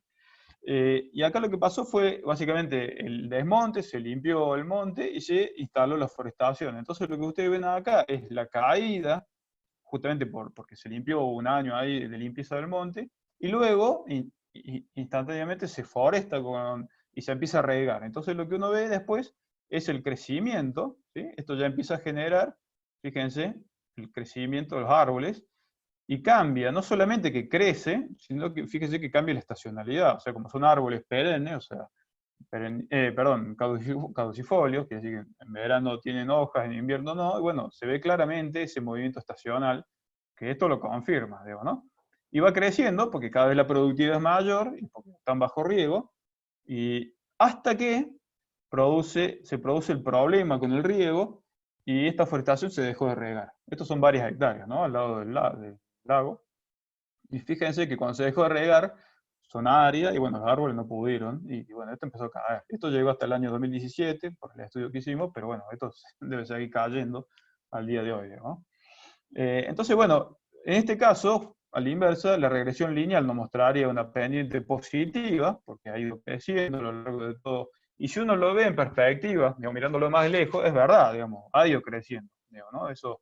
Y acá lo que pasó fue básicamente el desmonte, se limpió el monte y se instaló la forestación. Entonces lo que ustedes ven acá es la caída, justamente porque se limpió un año ahí de limpieza del monte, y luego instantáneamente se foresta y se empieza a regar. Entonces lo que uno ve después es el crecimiento, ¿sí? Esto ya empieza a generar, fíjense, el crecimiento de los árboles, y cambia, no solamente que crece, sino que fíjense que cambia la estacionalidad, o sea, como son árboles perennes, o sea, caducifolios, quiere decir que en verano tienen hojas, en invierno no, y bueno, se ve claramente ese movimiento estacional, que esto lo confirma, digo, ¿no? Y va creciendo porque cada vez la productividad es mayor, y porque están bajo riego, y hasta que se produce el problema con el riego, y esta forestación se dejó de regar. Estos son varias hectáreas, ¿no? Al lado del lago. Y fíjense que cuando se dejó de regar, son áridas, y bueno, los árboles no pudieron, y bueno, esto empezó a caer. Esto llegó hasta el año 2017, por el estudio que hicimos, pero bueno, esto debe seguir cayendo al día de hoy, ¿no? Entonces, bueno, en este caso, a la inversa, la regresión lineal nos mostraría una pendiente positiva, porque ha ido creciendo a lo largo de todo. Y si uno lo ve en perspectiva, digamos, mirándolo más lejos, es verdad, digamos, ha ido creciendo, digamos, ¿no? Eso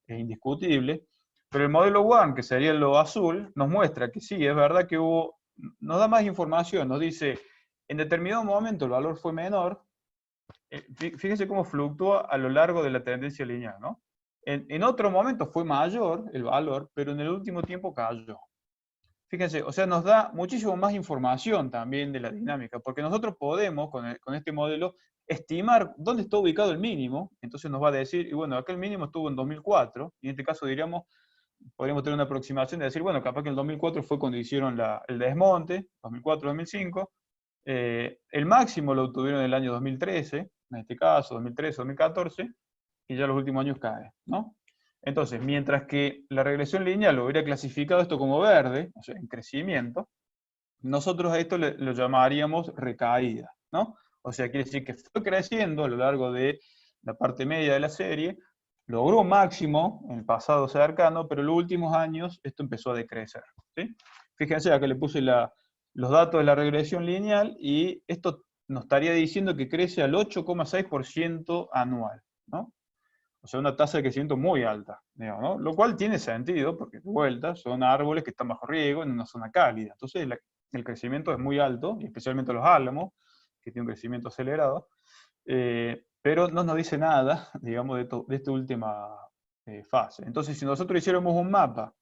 es indiscutible. Pero el modelo WARM, que sería lo azul, nos muestra que sí, es verdad que nos da más información, nos dice, en determinado momento el valor fue menor. Fíjense cómo fluctúa a lo largo de la tendencia lineal, ¿no? En otro momento fue mayor el valor, pero en el último tiempo cayó. Fíjense, o sea, nos da muchísimo más información también de la dinámica, porque nosotros podemos, con este modelo, estimar dónde está ubicado el mínimo. Entonces nos va a decir, y bueno, acá el mínimo estuvo en 2004, y en este caso podríamos tener una aproximación de decir, bueno, capaz que en el 2004 fue cuando hicieron el desmonte, 2004-2005, el máximo lo obtuvieron en el año 2013, en este caso, 2013-2014, y ya los últimos años cae, ¿no? Entonces, mientras que la regresión lineal lo hubiera clasificado esto como verde, o sea, en crecimiento, nosotros a esto lo llamaríamos recaída, ¿no? O sea, quiere decir que fue creciendo a lo largo de la parte media de la serie, logró un máximo en el pasado cercano, pero en los últimos años esto empezó a decrecer, ¿sí? Fíjense, acá le puse los datos de la regresión lineal y esto nos estaría diciendo que crece al 8,6% anual, ¿no? O sea, una tasa de crecimiento muy alta, digamos, ¿no? Lo cual tiene sentido, porque de vuelta son árboles que están bajo riego en una zona cálida. Entonces el crecimiento es muy alto, y especialmente los álamos, que tienen un crecimiento acelerado, pero no nos dice nada, digamos, de esta última fase. Entonces, si nosotros hiciéramos un mapa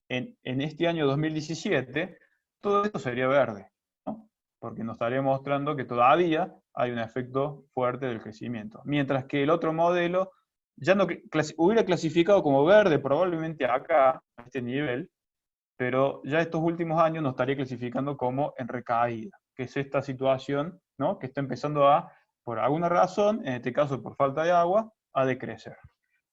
en este año 2017, todo esto sería verde, ¿no? Porque nos estaría mostrando que todavía hay un efecto fuerte del crecimiento. Mientras que el otro modelo ya no hubiera clasificado como verde probablemente acá, a este nivel, pero ya estos últimos años nos estaría clasificando como en recaída, que es esta situación, ¿no? Que está empezando a, por alguna razón, en este caso por falta de agua, a decrecer.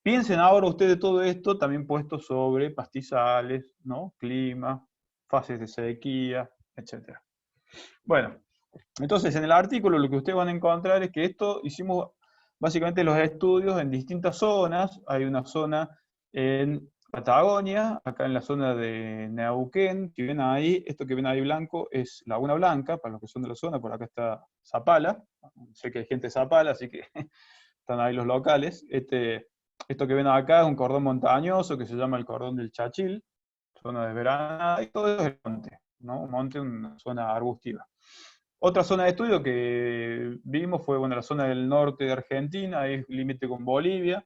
Piensen ahora ustedes de todo esto también puesto sobre pastizales, ¿no? Clima, fases de sequía, etc. Bueno, entonces en el artículo lo que ustedes van a encontrar es que esto hicimos básicamente los estudios en distintas zonas. Hay una zona en Patagonia, acá en la zona de Neuquén, que ven ahí, esto que ven ahí blanco es Laguna Blanca, para los que son de la zona, por acá está Zapala, sé que hay gente de Zapala, así que están ahí los locales. Esto que ven acá es un cordón montañoso que se llama el cordón del Chachil, zona desveranada, y todo eso es el monte, ¿no? Un monte, una zona arbustiva. Otra zona de estudio que vimos fue, bueno, la zona del norte de Argentina, es límite con Bolivia,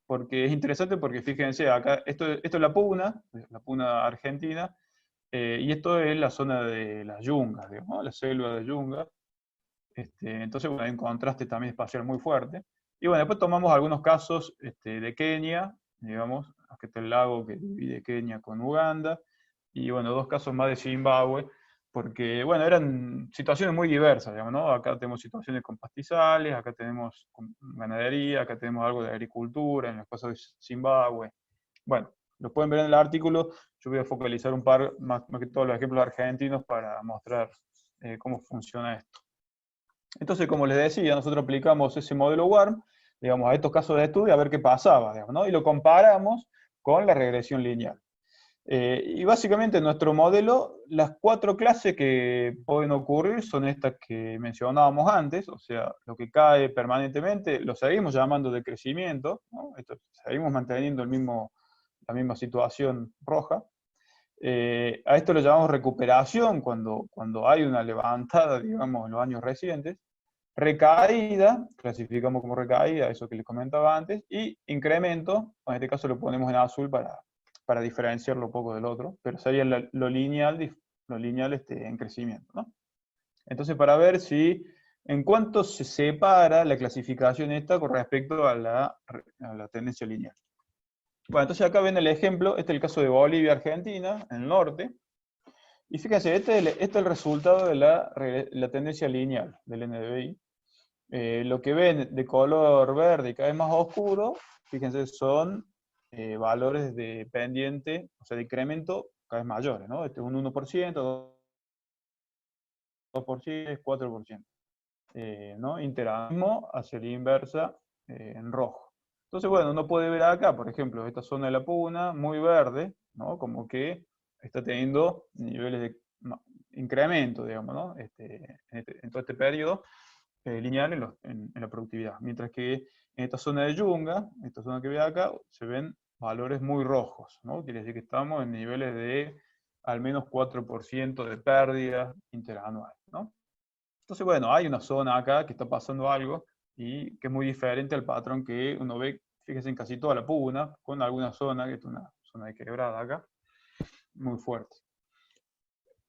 porque es interesante porque fíjense, acá, esto es la puna argentina, y esto es la zona de las yungas, digamos, ¿no? La selva de yungas. Entonces, bueno, hay un contraste también espacial muy fuerte. Y bueno, después tomamos algunos casos de Kenia, digamos, acá está el lago que divide Kenia con Uganda, y bueno, dos casos más de Zimbabue, porque bueno, eran situaciones muy diversas, digamos, ¿no? Acá tenemos situaciones con pastizales, acá tenemos con ganadería, acá tenemos algo de agricultura, en el caso de Zimbabue. Bueno, lo pueden ver en el artículo, yo voy a focalizar un par, más que todos los ejemplos argentinos para mostrar cómo funciona esto. Entonces, como les decía, nosotros aplicamos ese modelo WARM, digamos, a estos casos de estudio a ver qué pasaba, digamos, ¿no? Y lo comparamos con la regresión lineal. Y básicamente en nuestro modelo, las 4 clases que pueden ocurrir son estas que mencionábamos antes, o sea, lo que cae permanentemente, lo seguimos llamando de crecimiento, ¿no? Seguimos manteniendo la misma situación roja. A esto lo llamamos recuperación cuando hay una levantada, digamos, en los años recientes. Recaída, clasificamos como recaída, eso que les comentaba antes, y incremento, en este caso lo ponemos en azul para diferenciarlo un poco del otro, pero sería lo lineal en crecimiento, ¿no? Entonces, para ver en cuánto se separa la clasificación esta con respecto a la tendencia lineal. Bueno, entonces acá ven el ejemplo, este es el caso de Bolivia, Argentina, en el norte, y fíjense, este es el resultado de la tendencia lineal del NDVI. Lo que ven de color verde y cada vez más oscuro, fíjense, son valores de pendiente, o sea, de incremento cada vez mayores, ¿no? Este es un 1%, 2%, 4%. ¿No? Interanismo hacia la inversa en rojo. Entonces, bueno, uno puede ver acá, por ejemplo, esta zona de la puna, muy verde, ¿no? Como que está teniendo niveles de incremento, digamos, ¿no? En todo este periodo lineal en la productividad. Mientras que en esta zona de yunga, esta zona que ve acá, se ven valores muy rojos, ¿no? Quiere decir que estamos en niveles de al menos 4% de pérdida interanual, ¿no? Entonces, bueno, hay una zona acá que está pasando algo y que es muy diferente al patrón que uno ve, fíjese, en casi toda la puna, con alguna zona, que es una zona de quebrada acá, muy fuerte.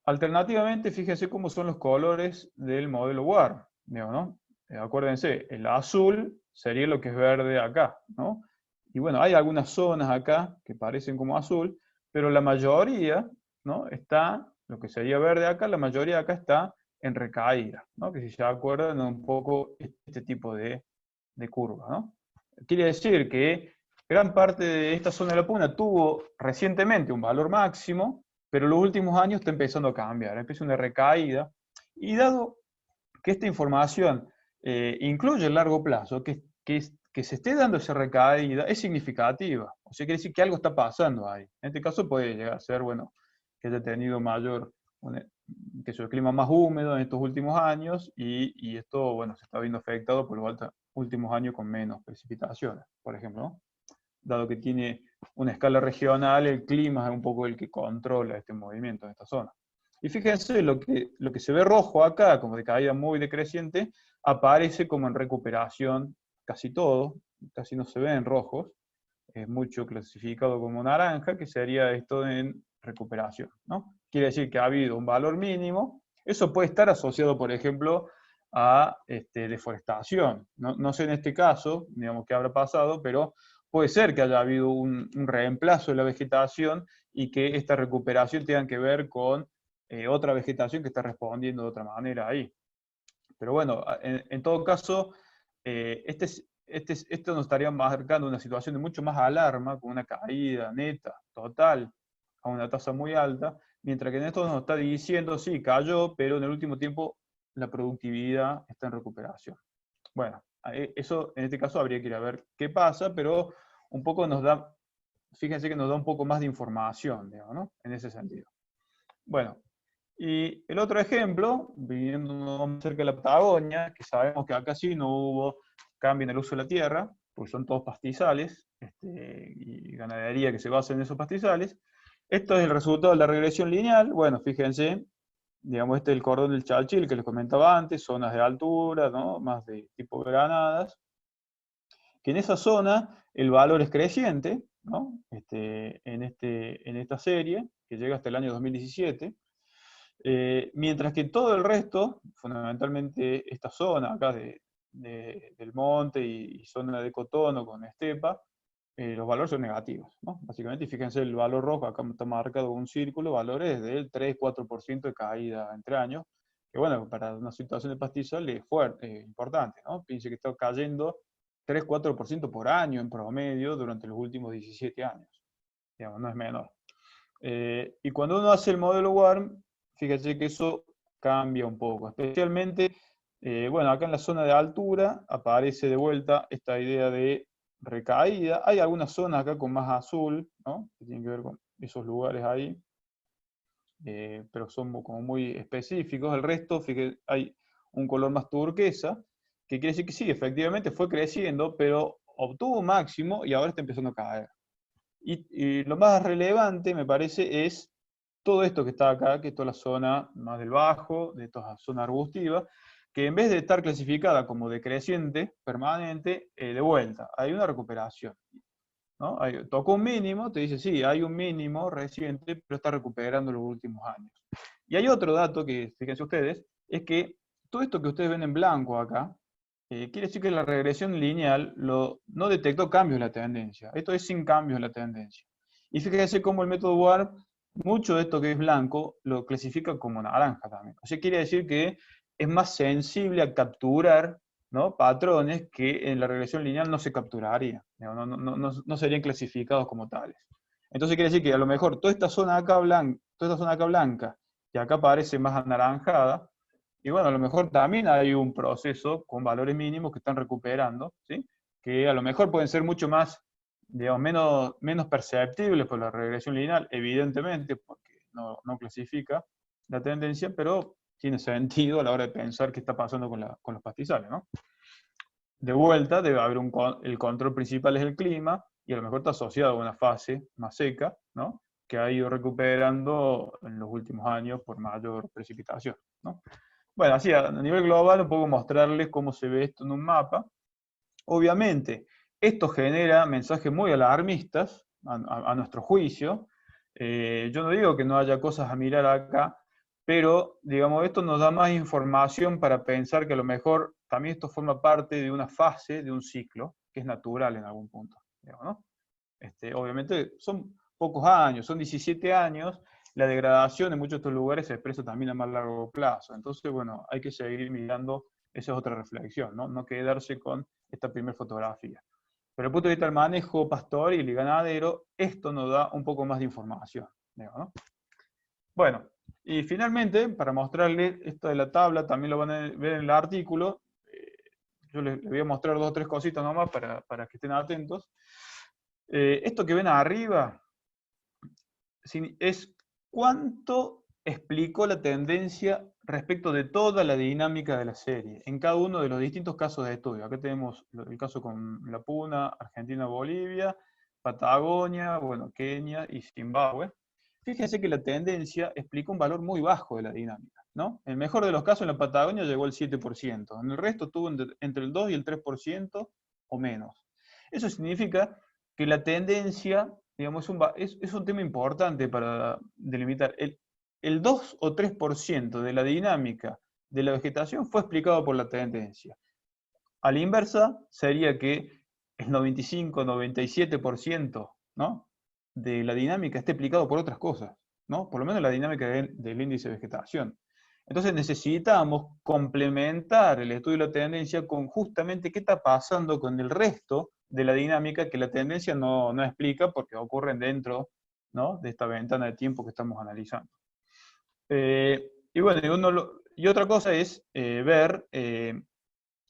Alternativamente, fíjense cómo son los colores del modelo WARM, ¿no? Acuérdense, el azul sería lo que es verde acá, ¿no? Y bueno, hay algunas zonas acá que parecen como azul, pero la mayoría, ¿no? Está, lo que sería verde acá, la mayoría acá está en recaída, ¿no? Que si se acuerdan un poco este tipo de curva, ¿no? Quiere decir que gran parte de esta zona de la puna tuvo recientemente un valor máximo, pero los últimos años está empezando a cambiar, empieza una recaída, y dado que esta información incluye el largo plazo, que se esté dando esa recaída es significativa. O sea, quiere decir que algo está pasando ahí. En este caso puede llegar a ser, bueno, que haya tenido que sea el clima más húmedo en estos últimos años y esto, bueno, se está viendo afectado por los últimos años con menos precipitaciones, por ejemplo, ¿no? Dado que tiene una escala regional, el clima es un poco el que controla este movimiento en esta zona. Y fíjense, lo que se ve rojo acá, como de caída muy decreciente, aparece como en recuperación casi todo, casi no se ve en rojos, es mucho clasificado como naranja, que sería esto en recuperación, ¿no? Quiere decir que ha habido un valor mínimo, eso puede estar asociado, por ejemplo, a deforestación. No sé en este caso, digamos, qué habrá pasado, pero puede ser que haya habido un reemplazo de la vegetación y que esta recuperación tenga que ver con otra vegetación que está respondiendo de otra manera ahí. Pero bueno, en todo caso, esto nos estaría marcando una situación de mucho más alarma, con una caída neta, total, a una tasa muy alta, mientras que en esto nos está diciendo, sí, cayó, pero en el último tiempo la productividad está en recuperación. Bueno, eso en este caso habría que ir a ver qué pasa, pero un poco nos da, fíjense que nos da un poco más de información, digamos, ¿no? En ese sentido. Bueno, y el otro ejemplo, viniendo más cerca de la Patagonia, que sabemos que acá sí no hubo cambio en el uso de la tierra, porque son todos pastizales, y ganadería que se basa en esos pastizales. Esto es el resultado de la regresión lineal. Bueno, fíjense, digamos, este es el cordón del Chalchil que les comentaba antes, zonas de altura, ¿no? Más de tipo granadas, que en esa zona el valor es creciente, ¿no? En esta serie, que llega hasta el año 2017, mientras que todo el resto, fundamentalmente esta zona acá del monte y zona de cotono con estepa, los valores son negativos, ¿no? Básicamente, y fíjense el valor rojo, acá está marcado un círculo, valores del 3-4% de caída entre años, que bueno, para una situación de pastizal es fuerte, importante, ¿no? Piense que está cayendo 3-4% por año en promedio durante los últimos 17 años, digamos, no es menor. Y cuando uno hace el modelo WARM, fíjate que eso cambia un poco, especialmente, bueno, acá en la zona de altura aparece de vuelta esta idea de recaída. Hay algunas zonas acá con más azul, ¿no? Que tienen que ver con esos lugares ahí, pero son como muy específicos. El resto, fíjate, hay un color más turquesa, que quiere decir que sí, efectivamente fue creciendo, pero obtuvo un máximo y ahora está empezando a caer. Y lo más relevante, me parece, es todo esto que está acá, que es toda la zona más del bajo, de toda zona arbustiva, que en vez de estar clasificada como decreciente permanente, de vuelta, hay una recuperación, ¿no? Tocó un mínimo, te dice, sí, hay un mínimo reciente, pero está recuperando los últimos años. Y hay otro dato que, fíjense ustedes, es que todo esto que ustedes ven en blanco acá, quiere decir que la regresión lineal no detectó cambios en la tendencia. Esto es sin cambios en la tendencia. Y fíjense cómo el método WARP, mucho de esto que es blanco, lo clasifica como naranja también. O sea, quiere decir que es más sensible a capturar, ¿no?, patrones que en la regresión lineal no se capturarían. No serían clasificados como tales. Entonces quiere decir que a lo mejor toda esta zona acá blanca, que acá parece más anaranjada, y bueno, a lo mejor también hay un proceso con valores mínimos que están recuperando, ¿sí? Que a lo mejor pueden ser mucho más, digamos, menos perceptibles por la regresión lineal, evidentemente, porque no clasifica la tendencia, pero tiene sentido a la hora de pensar qué está pasando con los pastizales, ¿no? De vuelta, debe haber el control principal es el clima, y a lo mejor está asociado a una fase más seca, ¿no?, que ha ido recuperando en los últimos años por mayor precipitación, ¿no? Bueno, así a nivel global, un poco mostrarles cómo se ve esto en un mapa. Obviamente, esto genera mensajes muy alarmistas, a nuestro juicio. Yo no digo que no haya cosas a mirar acá, pero, digamos, esto nos da más información para pensar que a lo mejor también esto forma parte de una fase, de un ciclo, que es natural en algún punto, digamos, ¿no? Obviamente son pocos años, son 17 años, la degradación en muchos de estos lugares se expresa también a más largo plazo. Entonces, bueno, hay que seguir mirando, esa es otra reflexión, ¿no? No quedarse con esta primera fotografía. Pero desde el punto de vista del manejo pastoril y ganadero, esto nos da un poco más de información, ¿no? Bueno, y finalmente, para mostrarles esto de la tabla, también lo van a ver en el artículo. Yo les voy a mostrar 2 o 3 cositas nomás para que estén atentos. Esto que ven arriba es cuánto explicó la tendencia respecto de toda la dinámica de la serie, en cada uno de los distintos casos de estudio. Acá tenemos el caso con la Puna, Argentina, Bolivia, Patagonia, bueno, Kenia y Zimbabue. Fíjense que la tendencia explica un valor muy bajo de la dinámica, ¿no? En el mejor de los casos en la Patagonia llegó al 7%, en el resto estuvo entre el 2 y el 3% o menos. Eso significa que la tendencia, digamos, es un tema importante para delimitar. El 2 o 3% de la dinámica de la vegetación fue explicado por la tendencia. A la inversa, sería que el 95-97%, ¿no?, de la dinámica esté explicado por otras cosas, ¿no? Por lo menos la dinámica del índice de vegetación. Entonces necesitamos complementar el estudio de la tendencia con justamente qué está pasando con el resto de la dinámica que la tendencia no explica porque ocurren dentro, ¿no?, de esta ventana de tiempo que estamos analizando. Y bueno, y otra cosa es ver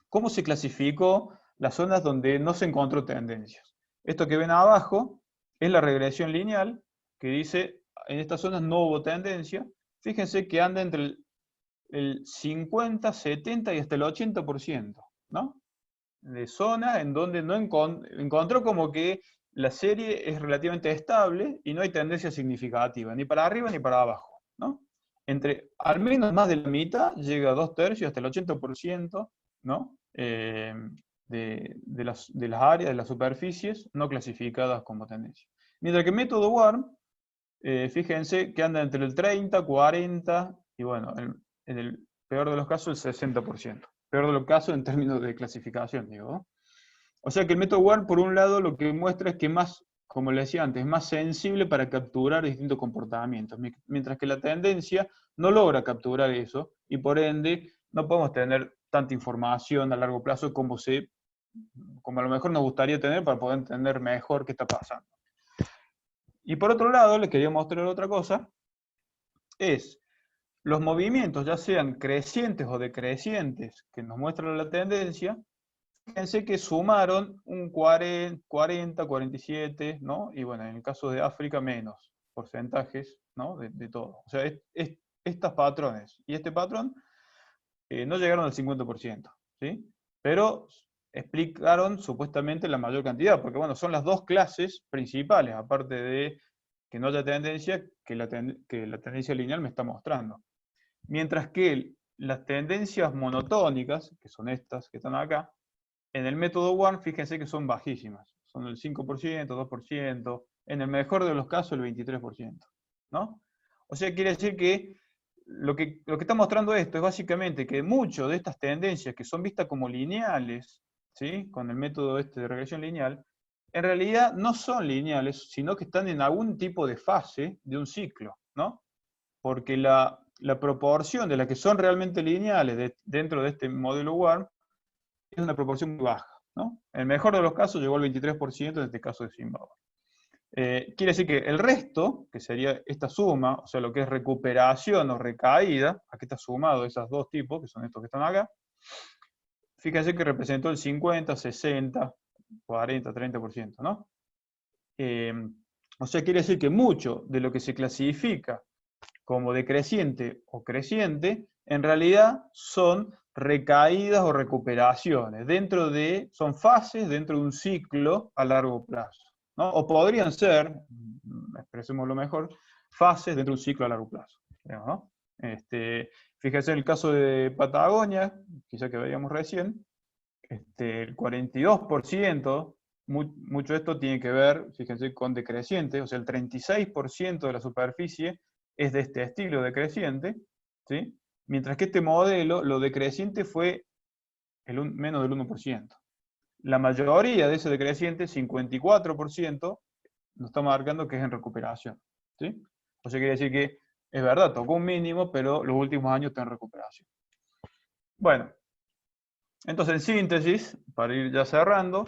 cómo se clasificó las zonas donde no se encontró tendencias. Esto que ven abajo es la regresión lineal, que dice, en estas zonas no hubo tendencia. Fíjense que anda entre el 50, 70 y hasta el 80%, ¿no?, de zonas en donde no encontró como que la serie es relativamente estable y no hay tendencia significativa, ni para arriba ni para abajo, ¿no? Al menos más de la mitad llega a 2/3 hasta el 80%, ¿no?, de las áreas, de las superficies no clasificadas como tendencia. Mientras que el método WARM, fíjense que anda entre el 30, 40 y bueno, en el peor de los casos el 60%. Peor de los casos en términos de clasificación, digo, ¿no? O sea que el método WARM, por un lado, lo que muestra es que más, como le decía antes, es más sensible para capturar distintos comportamientos, mientras que la tendencia no logra capturar eso, y por ende no podemos tener tanta información a largo plazo como a lo mejor nos gustaría tener para poder entender mejor qué está pasando. Y por otro lado, les quería mostrar otra cosa, es los movimientos, ya sean crecientes o decrecientes, que nos muestran la tendencia. Fíjense que sumaron un 40, 47, ¿no? Y bueno, en el caso de África, menos porcentajes, ¿no?, de todo. O sea, estos patrones y este patrón no llegaron al 50%, ¿sí? Pero explicaron supuestamente la mayor cantidad, porque bueno, son las dos clases principales, aparte de que no haya tendencia, que la tendencia lineal me está mostrando. Mientras que las tendencias monotónicas, que son estas que están acá, en el método WARM, fíjense que son bajísimas. Son el 5%, 2%, en el mejor de los casos el 23%, ¿no? O sea, quiere decir que lo que está mostrando esto es básicamente que muchas de estas tendencias que son vistas como lineales, ¿sí?, con el método de regresión lineal, en realidad no son lineales, sino que están en algún tipo de fase de un ciclo, ¿no? Porque la proporción de las que son realmente lineales dentro de este modelo WARM es una proporción muy baja, ¿no? En el mejor de los casos llegó al 23% en este caso de Zimbabue. Quiere decir que el resto, que sería esta suma, o sea, lo que es recuperación o recaída, aquí está sumado esos dos tipos, que son estos que están acá, fíjense que representó el 50, 60, 40, 30%, ¿no? O sea, quiere decir que mucho de lo que se clasifica como decreciente o creciente, en realidad son recaídas o recuperaciones, son fases dentro de un ciclo a largo plazo, ¿no? O podrían ser, expresémoslo mejor, fases dentro de un ciclo a largo plazo, digamos, ¿no? Fíjense en el caso de Patagonia, quizá que veíamos recién, el 42%, mucho de esto tiene que ver, fíjense, con decreciente, o sea, el 36% de la superficie es de este estilo decreciente, ¿sí? Mientras que este modelo, lo decreciente fue menos del 1%. La mayoría de ese decreciente, 54%, nos está marcando que es en recuperación, ¿sí? O sea, quiere decir que es verdad, tocó un mínimo, pero los últimos años está en recuperación. Bueno, entonces en síntesis, para ir ya cerrando,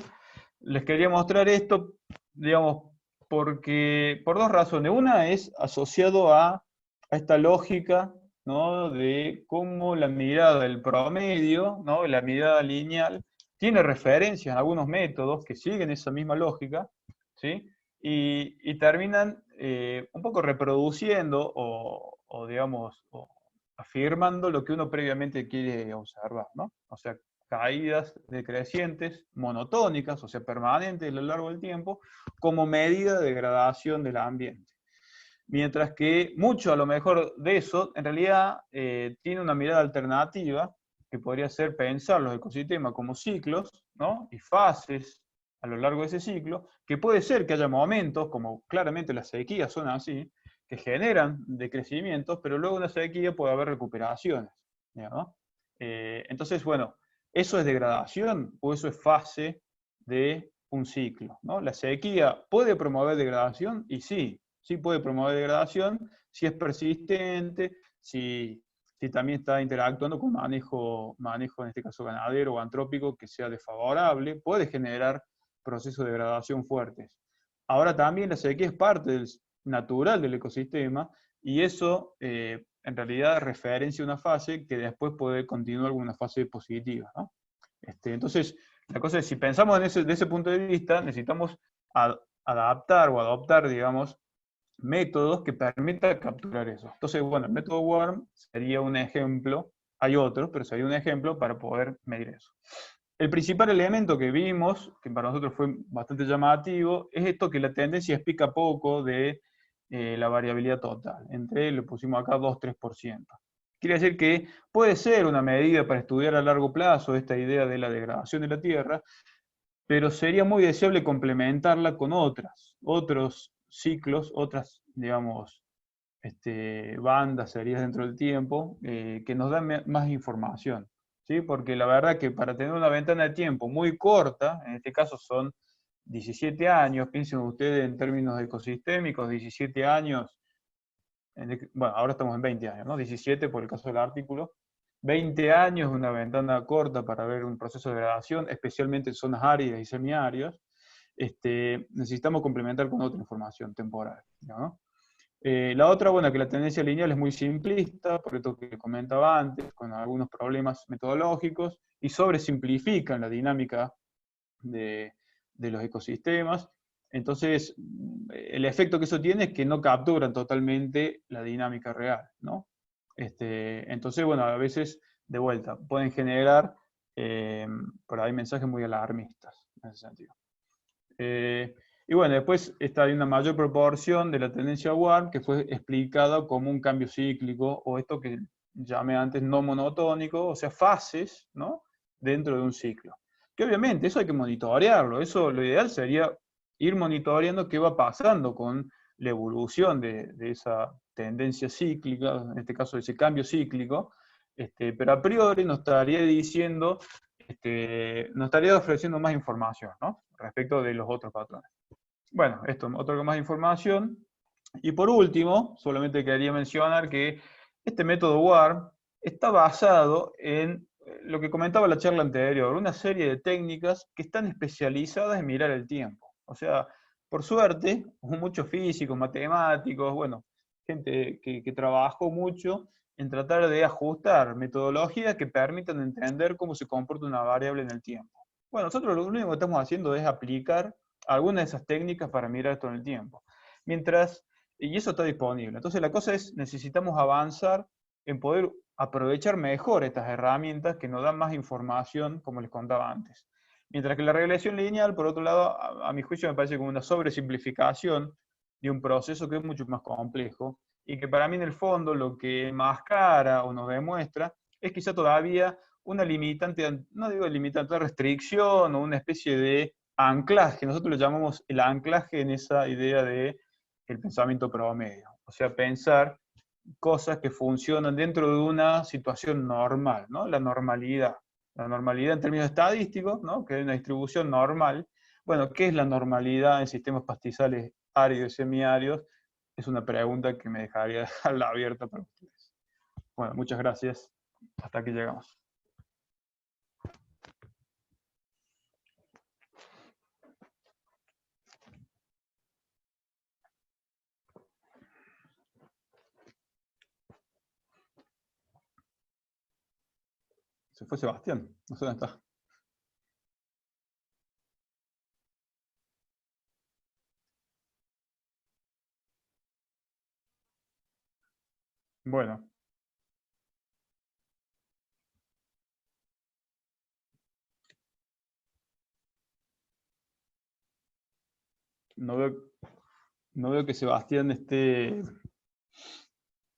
les quería mostrar esto, digamos, por dos razones. Una es asociado a a esta lógica, ¿no?, de cómo la mirada del promedio, ¿no?, la mirada lineal, tiene referencias en algunos métodos que siguen esa misma lógica, ¿sí? Y terminan un poco reproduciendo o, digamos, o afirmando lo que uno previamente quiere observar, ¿no? O sea, caídas decrecientes, monotónicas, o sea, permanentes a lo largo del tiempo, como medida de degradación del ambiente. Mientras que mucho a lo mejor de eso, en realidad, tiene una mirada alternativa, que podría ser pensar los ecosistemas como ciclos, ¿no?, y fases a lo largo de ese ciclo, que puede ser que haya momentos, como claramente las sequías son así, que generan decrecimientos, pero luego de una sequía puede haber recuperaciones, ¿no? Entonces, bueno, ¿eso es degradación o eso es fase de un ciclo, ¿no? La sequía puede promover degradación, y sí, sí puede promover degradación si es persistente, si también está interactuando con manejo, en este caso ganadero o antrópico, que sea desfavorable, puede generar procesos de degradación fuertes. Ahora también la sequía es parte natural del ecosistema, y eso en realidad referencia una fase que después puede continuar con una fase positiva, ¿no? Entonces, la cosa es, si pensamos de ese punto de vista, necesitamos adaptar o adoptar, digamos, métodos que permitan capturar eso. Entonces, bueno, el método WORM sería un ejemplo, hay otros, pero sería un ejemplo para poder medir eso. El principal elemento que vimos, que para nosotros fue bastante llamativo, es esto, que la tendencia explica poco de la variabilidad total. Le pusimos acá 2-3%. Quiere decir que puede ser una medida para estudiar a largo plazo esta idea de la degradación de la Tierra, pero sería muy deseable complementarla con otros ciclos, otras, digamos, bandas, series dentro del tiempo, que nos dan más información, ¿sí? Porque la verdad que para tener una ventana de tiempo muy corta, en este caso son 17 años, piensen ustedes en términos ecosistémicos, 17 años, bueno, ahora estamos en 20 años, ¿no? 17 por el caso del artículo. 20 años es una ventana corta para ver un proceso de degradación, especialmente en zonas áridas y semiáridas. Necesitamos complementar con otra información temporal, ¿no? La otra, bueno, que la tendencia lineal es muy simplista, por esto que comentaba antes, con algunos problemas metodológicos, y sobresimplifican la dinámica de los ecosistemas. Entonces, el efecto que eso tiene es que no capturan totalmente la dinámica real, ¿no? Entonces, bueno, a veces, de vuelta, pueden generar por ahí mensajes muy alarmistas, en ese sentido. Y bueno, después hay una mayor proporción de la tendencia WARM que fue explicada como un cambio cíclico, o esto que llamé antes no monotónico, o sea, fases, ¿no?, dentro de un ciclo. Que obviamente eso hay que monitorearlo, eso lo ideal sería ir monitoreando qué va pasando con la evolución de esa tendencia cíclica, en este caso de ese cambio cíclico, pero a priori nos estaría diciendo, nos estaría ofreciendo más información, ¿no?, respecto de los otros patrones. Bueno, esto, otra más información. Y por último, solamente quería mencionar que este método WARM está basado en lo que comentaba la charla anterior, una serie de técnicas que están especializadas en mirar el tiempo. O sea, por suerte, muchos físicos, matemáticos, bueno, gente que trabajó mucho en tratar de ajustar metodologías que permitan entender cómo se comporta una variable en el tiempo. Bueno, nosotros lo único que estamos haciendo es aplicar algunas de esas técnicas para mirar esto en el tiempo. Y eso está disponible. Entonces la cosa es, necesitamos avanzar en poder aprovechar mejor estas herramientas que nos dan más información, como les contaba antes. Mientras que la regresión lineal, por otro lado, a mi juicio me parece como una sobresimplificación de un proceso que es mucho más complejo, y que para mí en el fondo lo que enmascara o nos demuestra es quizá todavía una limitante, no digo limitante, restricción o una especie de anclaje. Nosotros lo llamamos el anclaje en esa idea de el pensamiento promedio. O sea, pensar cosas que funcionan dentro de una situación normal, ¿no? La normalidad. La normalidad en términos estadísticos, ¿no?, que es una distribución normal. Bueno, ¿qué es la normalidad en sistemas pastizales áridos y semiáridos? Es una pregunta que me dejaría dejarla abierta para ustedes. Bueno, muchas gracias. Hasta aquí llegamos. Se fue Sebastián, no sé dónde está. Bueno. No veo que Sebastián esté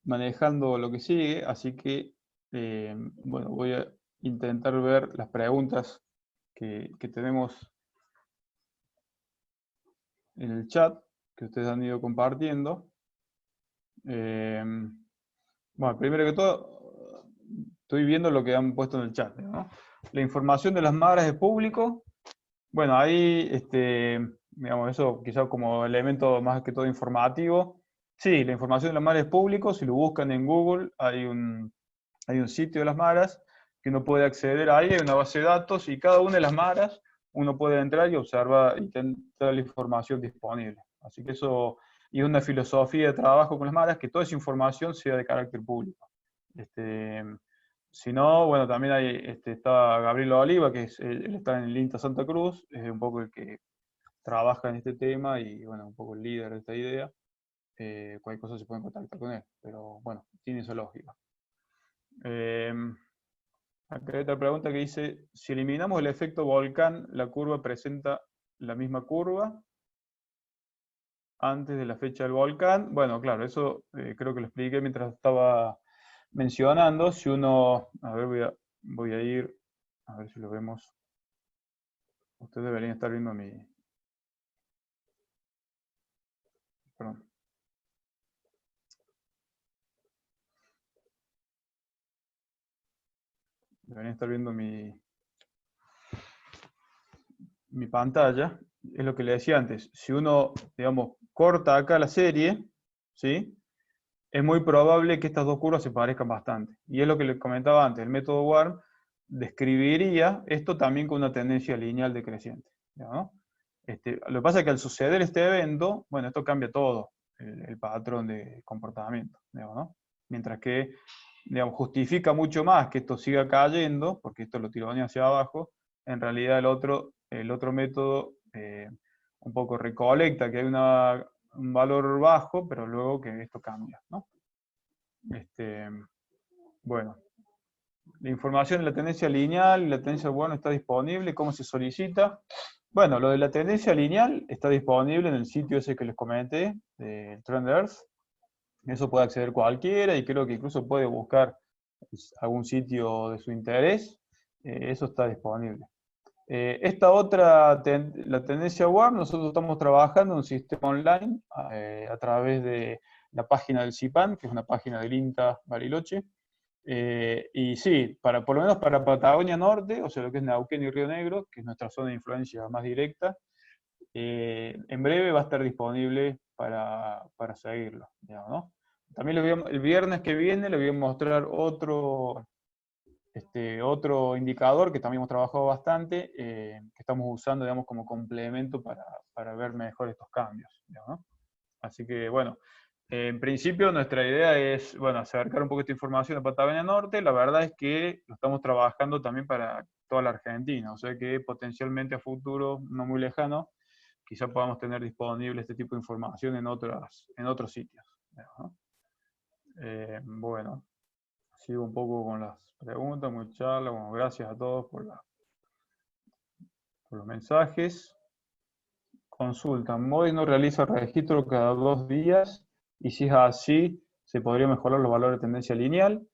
manejando lo que sigue, así que, bueno, voy a intentar ver las preguntas que tenemos en el chat, que ustedes han ido compartiendo. Bueno, primero que todo, estoy viendo lo que han puesto en el chat, ¿no? La información de las magras es público. Bueno, ahí, digamos, eso quizás como elemento más que todo informativo. Sí, la información de las maras es público. Si lo buscan en Google, hay un sitio de las maras que uno puede acceder ahí, hay una base de datos, y cada una de las maras uno puede entrar y observar y tener toda la información disponible. Así que eso, y una filosofía de trabajo con las maras, que toda esa información sea de carácter público. Si no, bueno, también está Gabriel Oliva, que él está en el INTA Santa Cruz, es un poco el que trabaja en este tema y, bueno, un poco el líder de esta idea. Cualquier cosa se puede contactar con él, pero bueno, tiene esa lógica. Acá hay otra pregunta que dice, si eliminamos el efecto volcán, ¿la curva presenta la misma curva antes de la fecha del volcán? Bueno, claro, eso creo que lo expliqué mientras estaba mencionando. Si uno, a ver, voy a ir, a ver si lo vemos. Ustedes deberían estar viendo perdón. Deberían estar viendo mi pantalla. Es lo que le decía antes. Si uno, digamos, corta acá la serie, ¿sí? Es muy probable que estas dos curvas se parezcan bastante. Y es lo que les comentaba antes. El método WARM describiría esto también con una tendencia lineal decreciente, ¿no? Lo que pasa es que al suceder este evento, bueno, esto cambia todo el patrón de comportamiento, digamos, ¿no? Mientras que, digamos, justifica mucho más que esto siga cayendo, porque esto lo tironea hacia abajo, en realidad el otro método un poco recolecta que hay un valor bajo, pero luego que esto cambia, ¿no? Bueno, la información de la tendencia lineal y la tendencia bueno está disponible. ¿Cómo se solicita? Bueno, lo de la tendencia lineal está disponible en el sitio ese que les comenté, de Trend Earth. Eso puede acceder cualquiera y creo que incluso puede buscar algún sitio de su interés. Eso está disponible. Esta otra, la tendencia WARM, nosotros estamos trabajando en un sistema online a través de la página del CIPAN, que es una página del INTA Bariloche. Y sí, por lo menos para Patagonia Norte, o sea, lo que es Neuquén y Río Negro, que es nuestra zona de influencia más directa, en breve va a estar disponible para seguirlo, digamos, ¿no? También el viernes que viene le voy a mostrar otro indicador que también hemos trabajado bastante, que estamos usando, digamos, como complemento para ver mejor estos cambios, digamos, ¿no? Así que, bueno, en principio nuestra idea es, bueno, acercar un poco esta información de Patagonia Norte. La verdad es que lo estamos trabajando también para toda la Argentina, o sea que potencialmente a futuro, no muy lejano, quizá podamos tener disponible este tipo de información en otros sitios, ¿no? Bueno, sigo un poco con las preguntas, muchas charlas. Bueno, gracias a todos por los mensajes. Consulta, Modi no realiza registro cada 2 días, y si es así, ¿se podría mejorar los valores de tendencia lineal?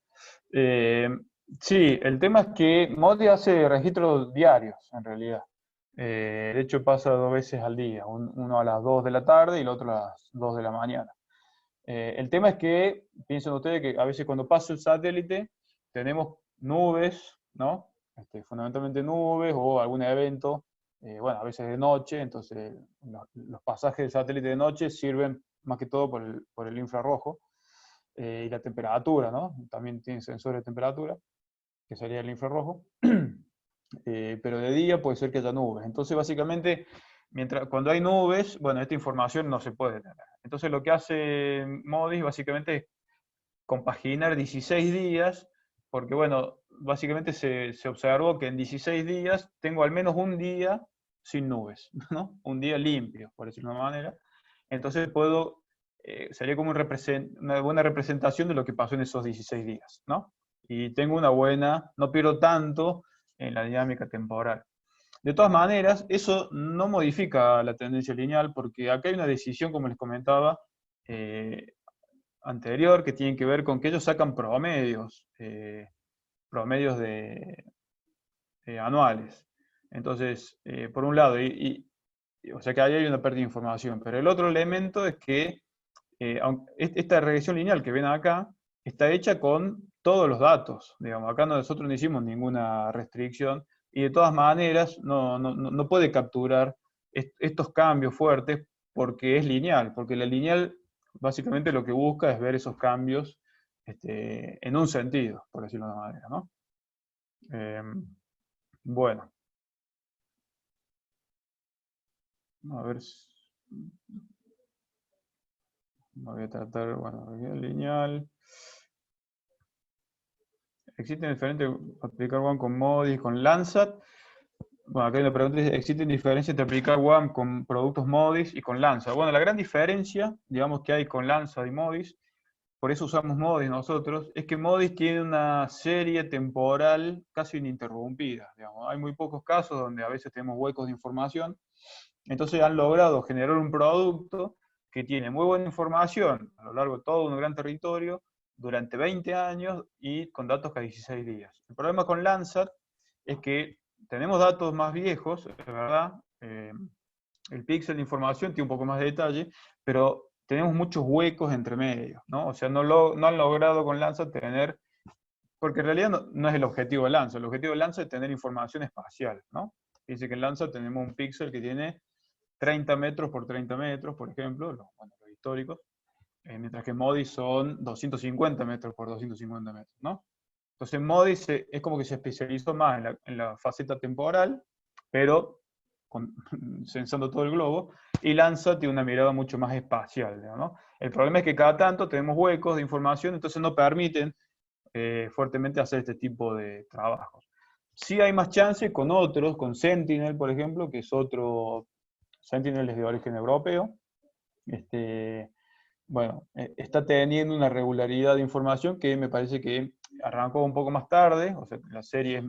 Sí, el tema es que Modi hace registros diarios, en realidad. De hecho, pasa 2 veces al día, uno a las 2 de la tarde y el otro a las 2 de la mañana. El tema es que, piensen ustedes que a veces cuando pasa el satélite, tenemos nubes, ¿no? Fundamentalmente nubes o algún evento, bueno, a veces de noche, entonces los pasajes del satélite de noche sirven más que todo por el infrarrojo y la temperatura, ¿no? También tiene sensores de temperatura, que sería el infrarrojo, pero de día puede ser que haya nubes. Entonces, básicamente, cuando hay nubes, bueno, esta información no se puede tener. Entonces, lo que hace Modis básicamente es compaginar 16 días, porque, bueno, básicamente se observó que en 16 días tengo al menos un día sin nubes, ¿no? Un día limpio, por decirlo de una manera. Entonces sería como una buena representación de lo que pasó en esos 16 días, ¿no? Y tengo no pierdo tanto en la dinámica temporal. De todas maneras, eso no modifica la tendencia lineal, porque acá hay una decisión, como les comentaba, anterior, que tiene que ver con que ellos sacan promedios anuales. Entonces, por un lado, o sea que ahí hay una pérdida de información, pero el otro elemento es que esta regresión lineal que ven acá está hecha con todos los datos. Digamos, acá nosotros no hicimos ninguna restricción y de todas maneras no puede capturar estos cambios fuertes porque es lineal, porque la lineal básicamente lo que busca es ver esos cambios en un sentido, por decirlo de una manera, ¿no? Bueno, a ver voy a tratar, bueno, lineal. ¿Existen diferentes aplicar WAM con Modis, con Landsat? Bueno, acá hay una pregunta, dice, ¿existen diferencias entre aplicar WAM con productos Modis y con Landsat? Bueno, la gran diferencia, digamos, que hay con Landsat y Modis, por eso usamos Modis nosotros, es que Modis tiene una serie temporal casi ininterrumpida. Digamos. Hay muy pocos casos donde a veces tenemos huecos de información, entonces han logrado generar un producto que tiene muy buena información a lo largo de todo un gran territorio, durante 20 años y con datos cada 16 días. El problema con Landsat es que tenemos datos más viejos, es verdad, el píxel de información tiene un poco más de detalle, pero tenemos muchos huecos entre medios, ¿no? O sea, no han logrado con Landsat tener, porque en realidad no es el objetivo de Landsat, el objetivo de Landsat es tener información espacial, ¿no? Dice que en Landsat tenemos un píxel que tiene 30 metros por 30 metros, por ejemplo, los históricos, mientras que MODIS son 250 metros por 250 metros, ¿no? Entonces MODIS es como que se especializó más en la faceta temporal, pero censando todo el globo, y Landsat tiene una mirada mucho más espacial, ¿no? El problema es que cada tanto tenemos huecos de información, entonces no permiten fuertemente hacer este tipo de trabajos. Sí hay más chance con otros, con Sentinel, por ejemplo, que es otro, Sentinel es de origen europeo, bueno, está teniendo una regularidad de información que me parece que arrancó un poco más tarde, o sea, la serie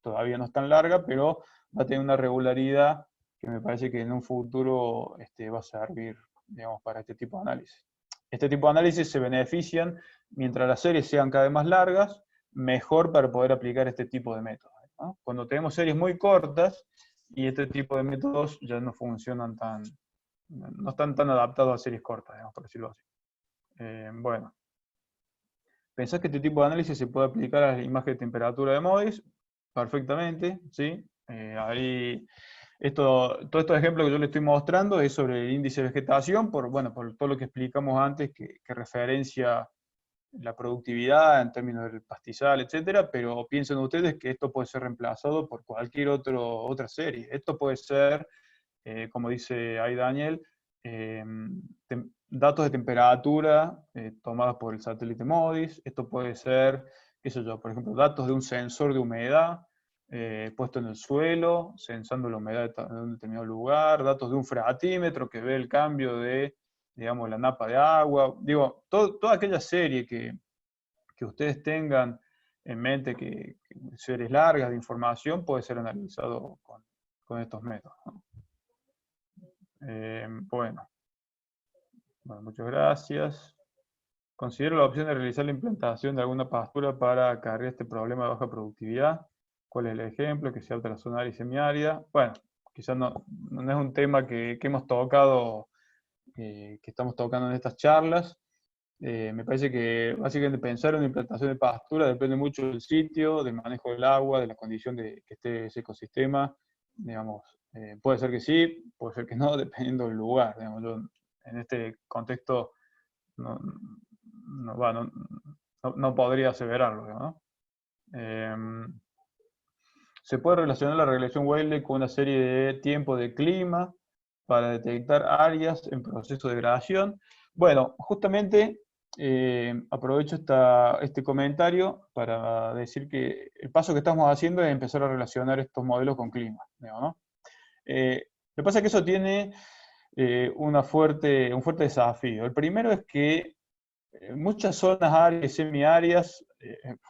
todavía no es tan larga, pero va a tener una regularidad que me parece que en un futuro va a servir, digamos, para este tipo de análisis. Este tipo de análisis se benefician, mientras las series sean cada vez más largas, mejor para poder aplicar este tipo de métodos, ¿no? Cuando tenemos series muy cortas y este tipo de métodos ya no funcionan no están tan adaptados a series cortas, digamos, por decirlo así. Bueno, ¿pensás que este tipo de análisis se puede aplicar a la imagen de temperatura de MODIS? Perfectamente, ¿sí? Todos estos ejemplos que yo le estoy mostrando es sobre el índice de vegetación, por todo lo que explicamos antes, que referencia la productividad en términos del pastizal, etcétera, pero piensen ustedes que esto puede ser reemplazado por cualquier otra serie. Esto puede ser, como dice ahí Daniel, datos de temperatura tomados por el satélite MODIS. Esto puede ser, qué sé yo, por ejemplo, datos de un sensor de humedad puesto en el suelo, censando la humedad de un determinado lugar, datos de un freatímetro que ve el cambio de, digamos, la napa de agua. Digo, toda aquella serie que ustedes tengan en mente que series largas de información puede ser analizado con estos métodos, ¿no? Bueno, muchas gracias. Considero la opción de realizar la implantación de alguna pastura para cargar este problema de baja productividad. ¿Cuál es el ejemplo? Que sea ultrasonal y semiárida. Bueno, quizás no es un tema que hemos tocado, que estamos tocando en estas charlas. Me parece que básicamente pensar en una implantación de pastura depende mucho del sitio, del manejo del agua, de la condición de que esté ese ecosistema. Digamos, puede ser que sí, puede ser que no, dependiendo del lugar. Digamos, yo en este contexto no podría aseverarlo, ¿no? Se puede relacionar la regresión Weyl con una serie de tiempo de clima para detectar áreas en proceso de degradación. Bueno, justamente aprovecho este comentario para decir que el paso que estamos haciendo es empezar a relacionar estos modelos con clima, digamos, ¿no? Lo que pasa es que eso tiene un fuerte desafío. El primero es que muchas zonas áreas, semiáreas,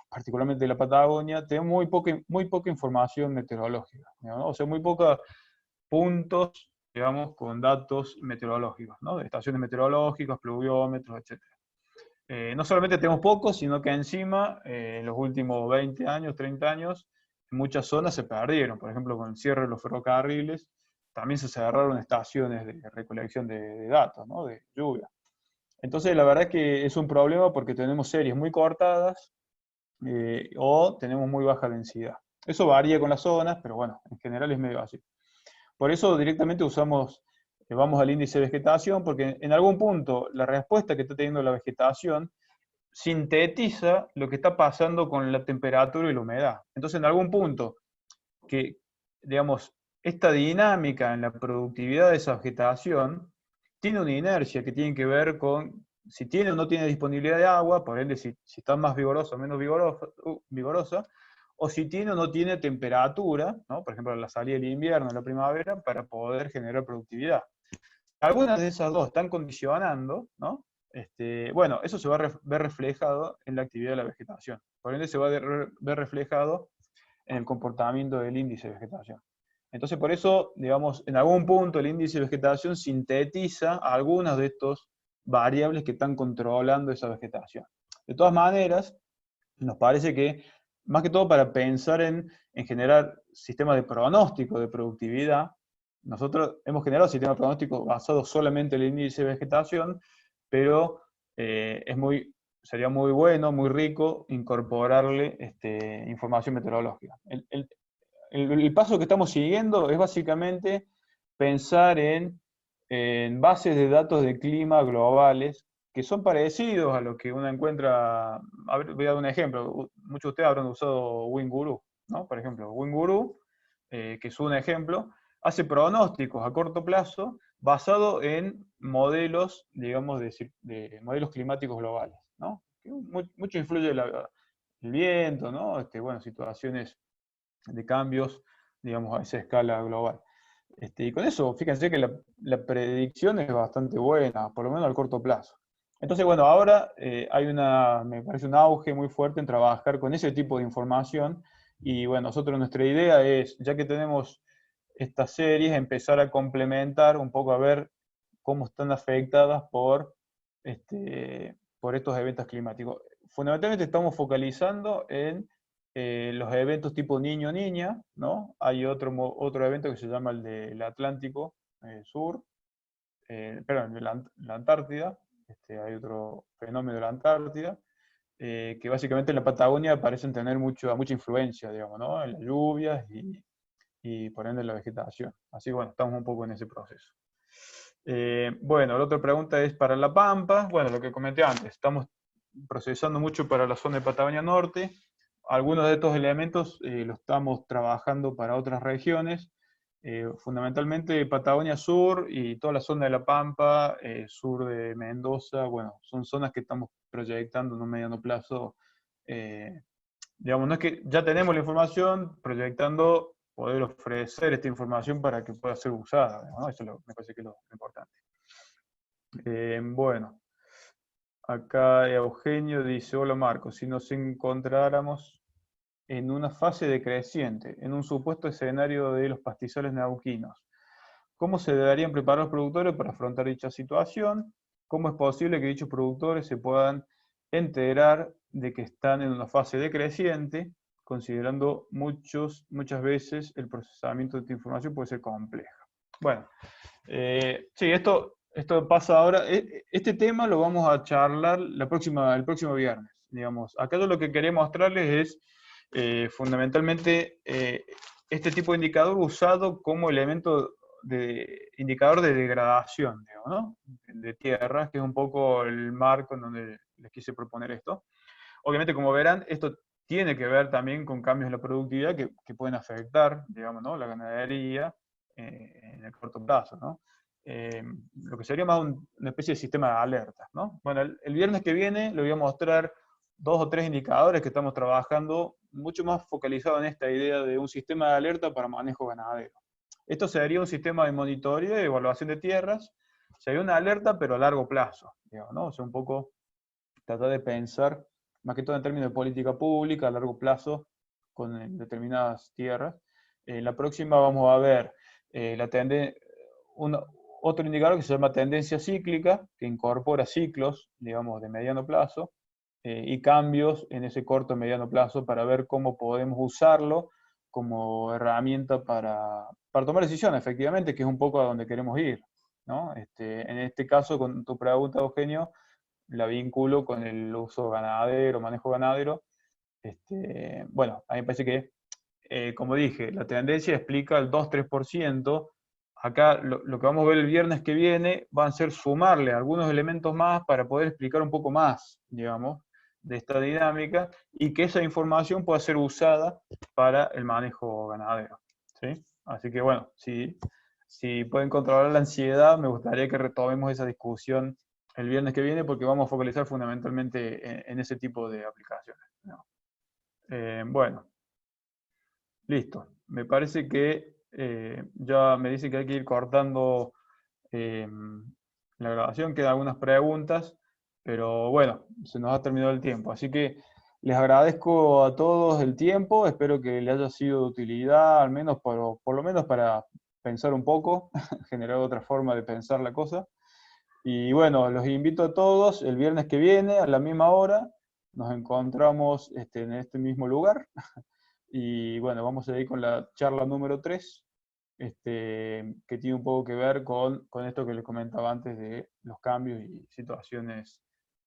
particularmente de la Patagonia, tenemos muy poca información meteorológica, ¿no? O sea, muy pocos puntos, digamos, con datos meteorológicos, ¿no? De estaciones meteorológicas, pluviómetros, etc. No solamente tenemos pocos, sino que encima, en los últimos 20 años, 30 años, muchas zonas se perdieron. Por ejemplo, con el cierre de los ferrocarriles, también se cerraron estaciones de recolección de datos, ¿no? De lluvia. Entonces, la verdad es que es un problema porque tenemos series muy cortadas o tenemos muy baja densidad. Eso varía con las zonas, pero bueno, en general es medio así. Por eso directamente vamos al índice de vegetación, porque en algún punto la respuesta que está teniendo la vegetación sintetiza lo que está pasando con la temperatura y la humedad. Entonces, en algún punto que, digamos, esta dinámica en la productividad de esa vegetación tiene una inercia que tiene que ver con si tiene o no tiene disponibilidad de agua, por ende si está más vigorosa o menos vigorosa, o si tiene o no tiene temperatura, ¿no? Por ejemplo, la salida del invierno, la primavera, para poder generar productividad. Algunas de esas dos están condicionando, ¿no? Bueno, eso se va a ver reflejado en la actividad de la vegetación. Por ende, se va a ver reflejado en el comportamiento del índice de vegetación. Entonces, por eso, digamos, en algún punto el índice de vegetación sintetiza algunas de estas variables que están controlando esa vegetación. De todas maneras, nos parece que, más que todo para pensar en generar sistemas de pronóstico de productividad, nosotros hemos generado sistemas de pronóstico basados solamente en el índice de vegetación, pero sería muy bueno, muy rico incorporarle información meteorológica. El paso que estamos siguiendo es básicamente pensar en bases de datos de clima globales que son parecidos a lo que uno encuentra. A ver, voy a dar un ejemplo. Muchos de ustedes habrán usado WinGuru, ¿no? Por ejemplo, WinGuru, que es un ejemplo, hace pronósticos a corto plazo basado en modelos, digamos, de modelos climáticos globales, ¿no? Mucho influye el viento, ¿no? Bueno, situaciones de cambios, digamos, a esa escala global. Y con eso, fíjense que la predicción es bastante buena, por lo menos al corto plazo. Entonces, bueno, ahora me parece un auge muy fuerte en trabajar con ese tipo de información. Y bueno, nuestra idea es, ya que tenemos estas series, empezar a complementar un poco a ver cómo están afectadas por estos eventos climáticos. Fundamentalmente estamos focalizando en los eventos tipo niño-niña, ¿no? Hay otro evento que se llama el del Atlántico Sur, perdón, de la Antártida, hay otro fenómeno de la Antártida, que básicamente en la Patagonia parecen tener mucha influencia, digamos, ¿no? En las lluvias y por ende en la vegetación. Así que bueno, estamos un poco en ese proceso. Bueno, la otra pregunta es para La Pampa. Bueno, lo que comenté antes, estamos procesando mucho para la zona de Patagonia Norte. Algunos de estos elementos los estamos trabajando para otras regiones, fundamentalmente Patagonia Sur y toda la zona de La Pampa, sur de Mendoza. Bueno, son zonas que estamos proyectando en un mediano plazo. Digamos, no es que ya tenemos la información, proyectando poder ofrecer esta información para que pueda ser usada, ¿no? Eso me parece que es lo importante. Bueno, acá Eugenio dice, hola Marco, si nos encontráramos en una fase decreciente, en un supuesto escenario de los pastizales neuquinos, ¿cómo se deberían preparar los productores para afrontar dicha situación? ¿Cómo es posible que dichos productores se puedan enterar de que están en una fase decreciente, considerando muchas veces el procesamiento de esta información puede ser compleja? Bueno, sí, esto pasa ahora. Este tema lo vamos a charlar el próximo viernes, digamos. Acá yo lo que quería mostrarles es fundamentalmente este tipo de indicador usado como elemento indicador de degradación, digamos, ¿no? De tierras, que es un poco el marco en donde les quise proponer esto. Obviamente, como verán, esto tiene que ver también con cambios en la productividad que pueden afectar, digamos, ¿no? La ganadería en el corto plazo, ¿no? lo que sería más una especie de sistema de alertas, ¿no? Bueno, el viernes que viene le voy a mostrar 2 o 3 indicadores que estamos trabajando, mucho más focalizado en esta idea de un sistema de alerta para manejo ganadero. Esto sería un sistema de monitoreo y evaluación de tierras, sería una alerta pero a largo plazo, digamos, ¿no? O sea, un poco tratar de pensar, más que todo en términos de política pública, a largo plazo, con determinadas tierras. La próxima vamos a ver otro indicador que se llama tendencia cíclica, que incorpora ciclos, digamos, de mediano plazo, y cambios en ese corto y mediano plazo para ver cómo podemos usarlo como herramienta para tomar decisiones, efectivamente, que es un poco a donde queremos ir, ¿no? En este caso, con tu pregunta, Eugenio, la vinculo con el uso ganadero, manejo ganadero. Bueno, a mí me parece que, como dije, la tendencia explica el 2-3%. Acá lo que vamos a ver el viernes que viene van a ser sumarle algunos elementos más para poder explicar un poco más, digamos, de esta dinámica y que esa información pueda ser usada para el manejo ganadero, ¿sí? Así que bueno, si pueden controlar la ansiedad, me gustaría que retomemos esa discusión el viernes que viene porque vamos a focalizar fundamentalmente en ese tipo de aplicaciones, ¿no? Bueno, listo. Me parece que ya me dice que hay que ir cortando la grabación, quedan algunas preguntas, pero bueno, se nos ha terminado el tiempo. Así que les agradezco a todos el tiempo, espero que les haya sido de utilidad, al menos por lo menos para pensar un poco, generar otra forma de pensar la cosa. Y bueno, los invito a todos el viernes que viene, a la misma hora, nos encontramos en este mismo lugar. Y bueno, vamos a ir con la charla número 3, que tiene un poco que ver con esto que les comentaba antes de los cambios y situaciones,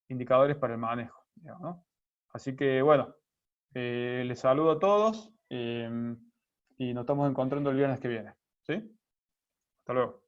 indicadores para el manejo, digamos, ¿no? Así que bueno, les saludo a todos y nos estamos encontrando el viernes que viene, ¿sí? Hasta luego.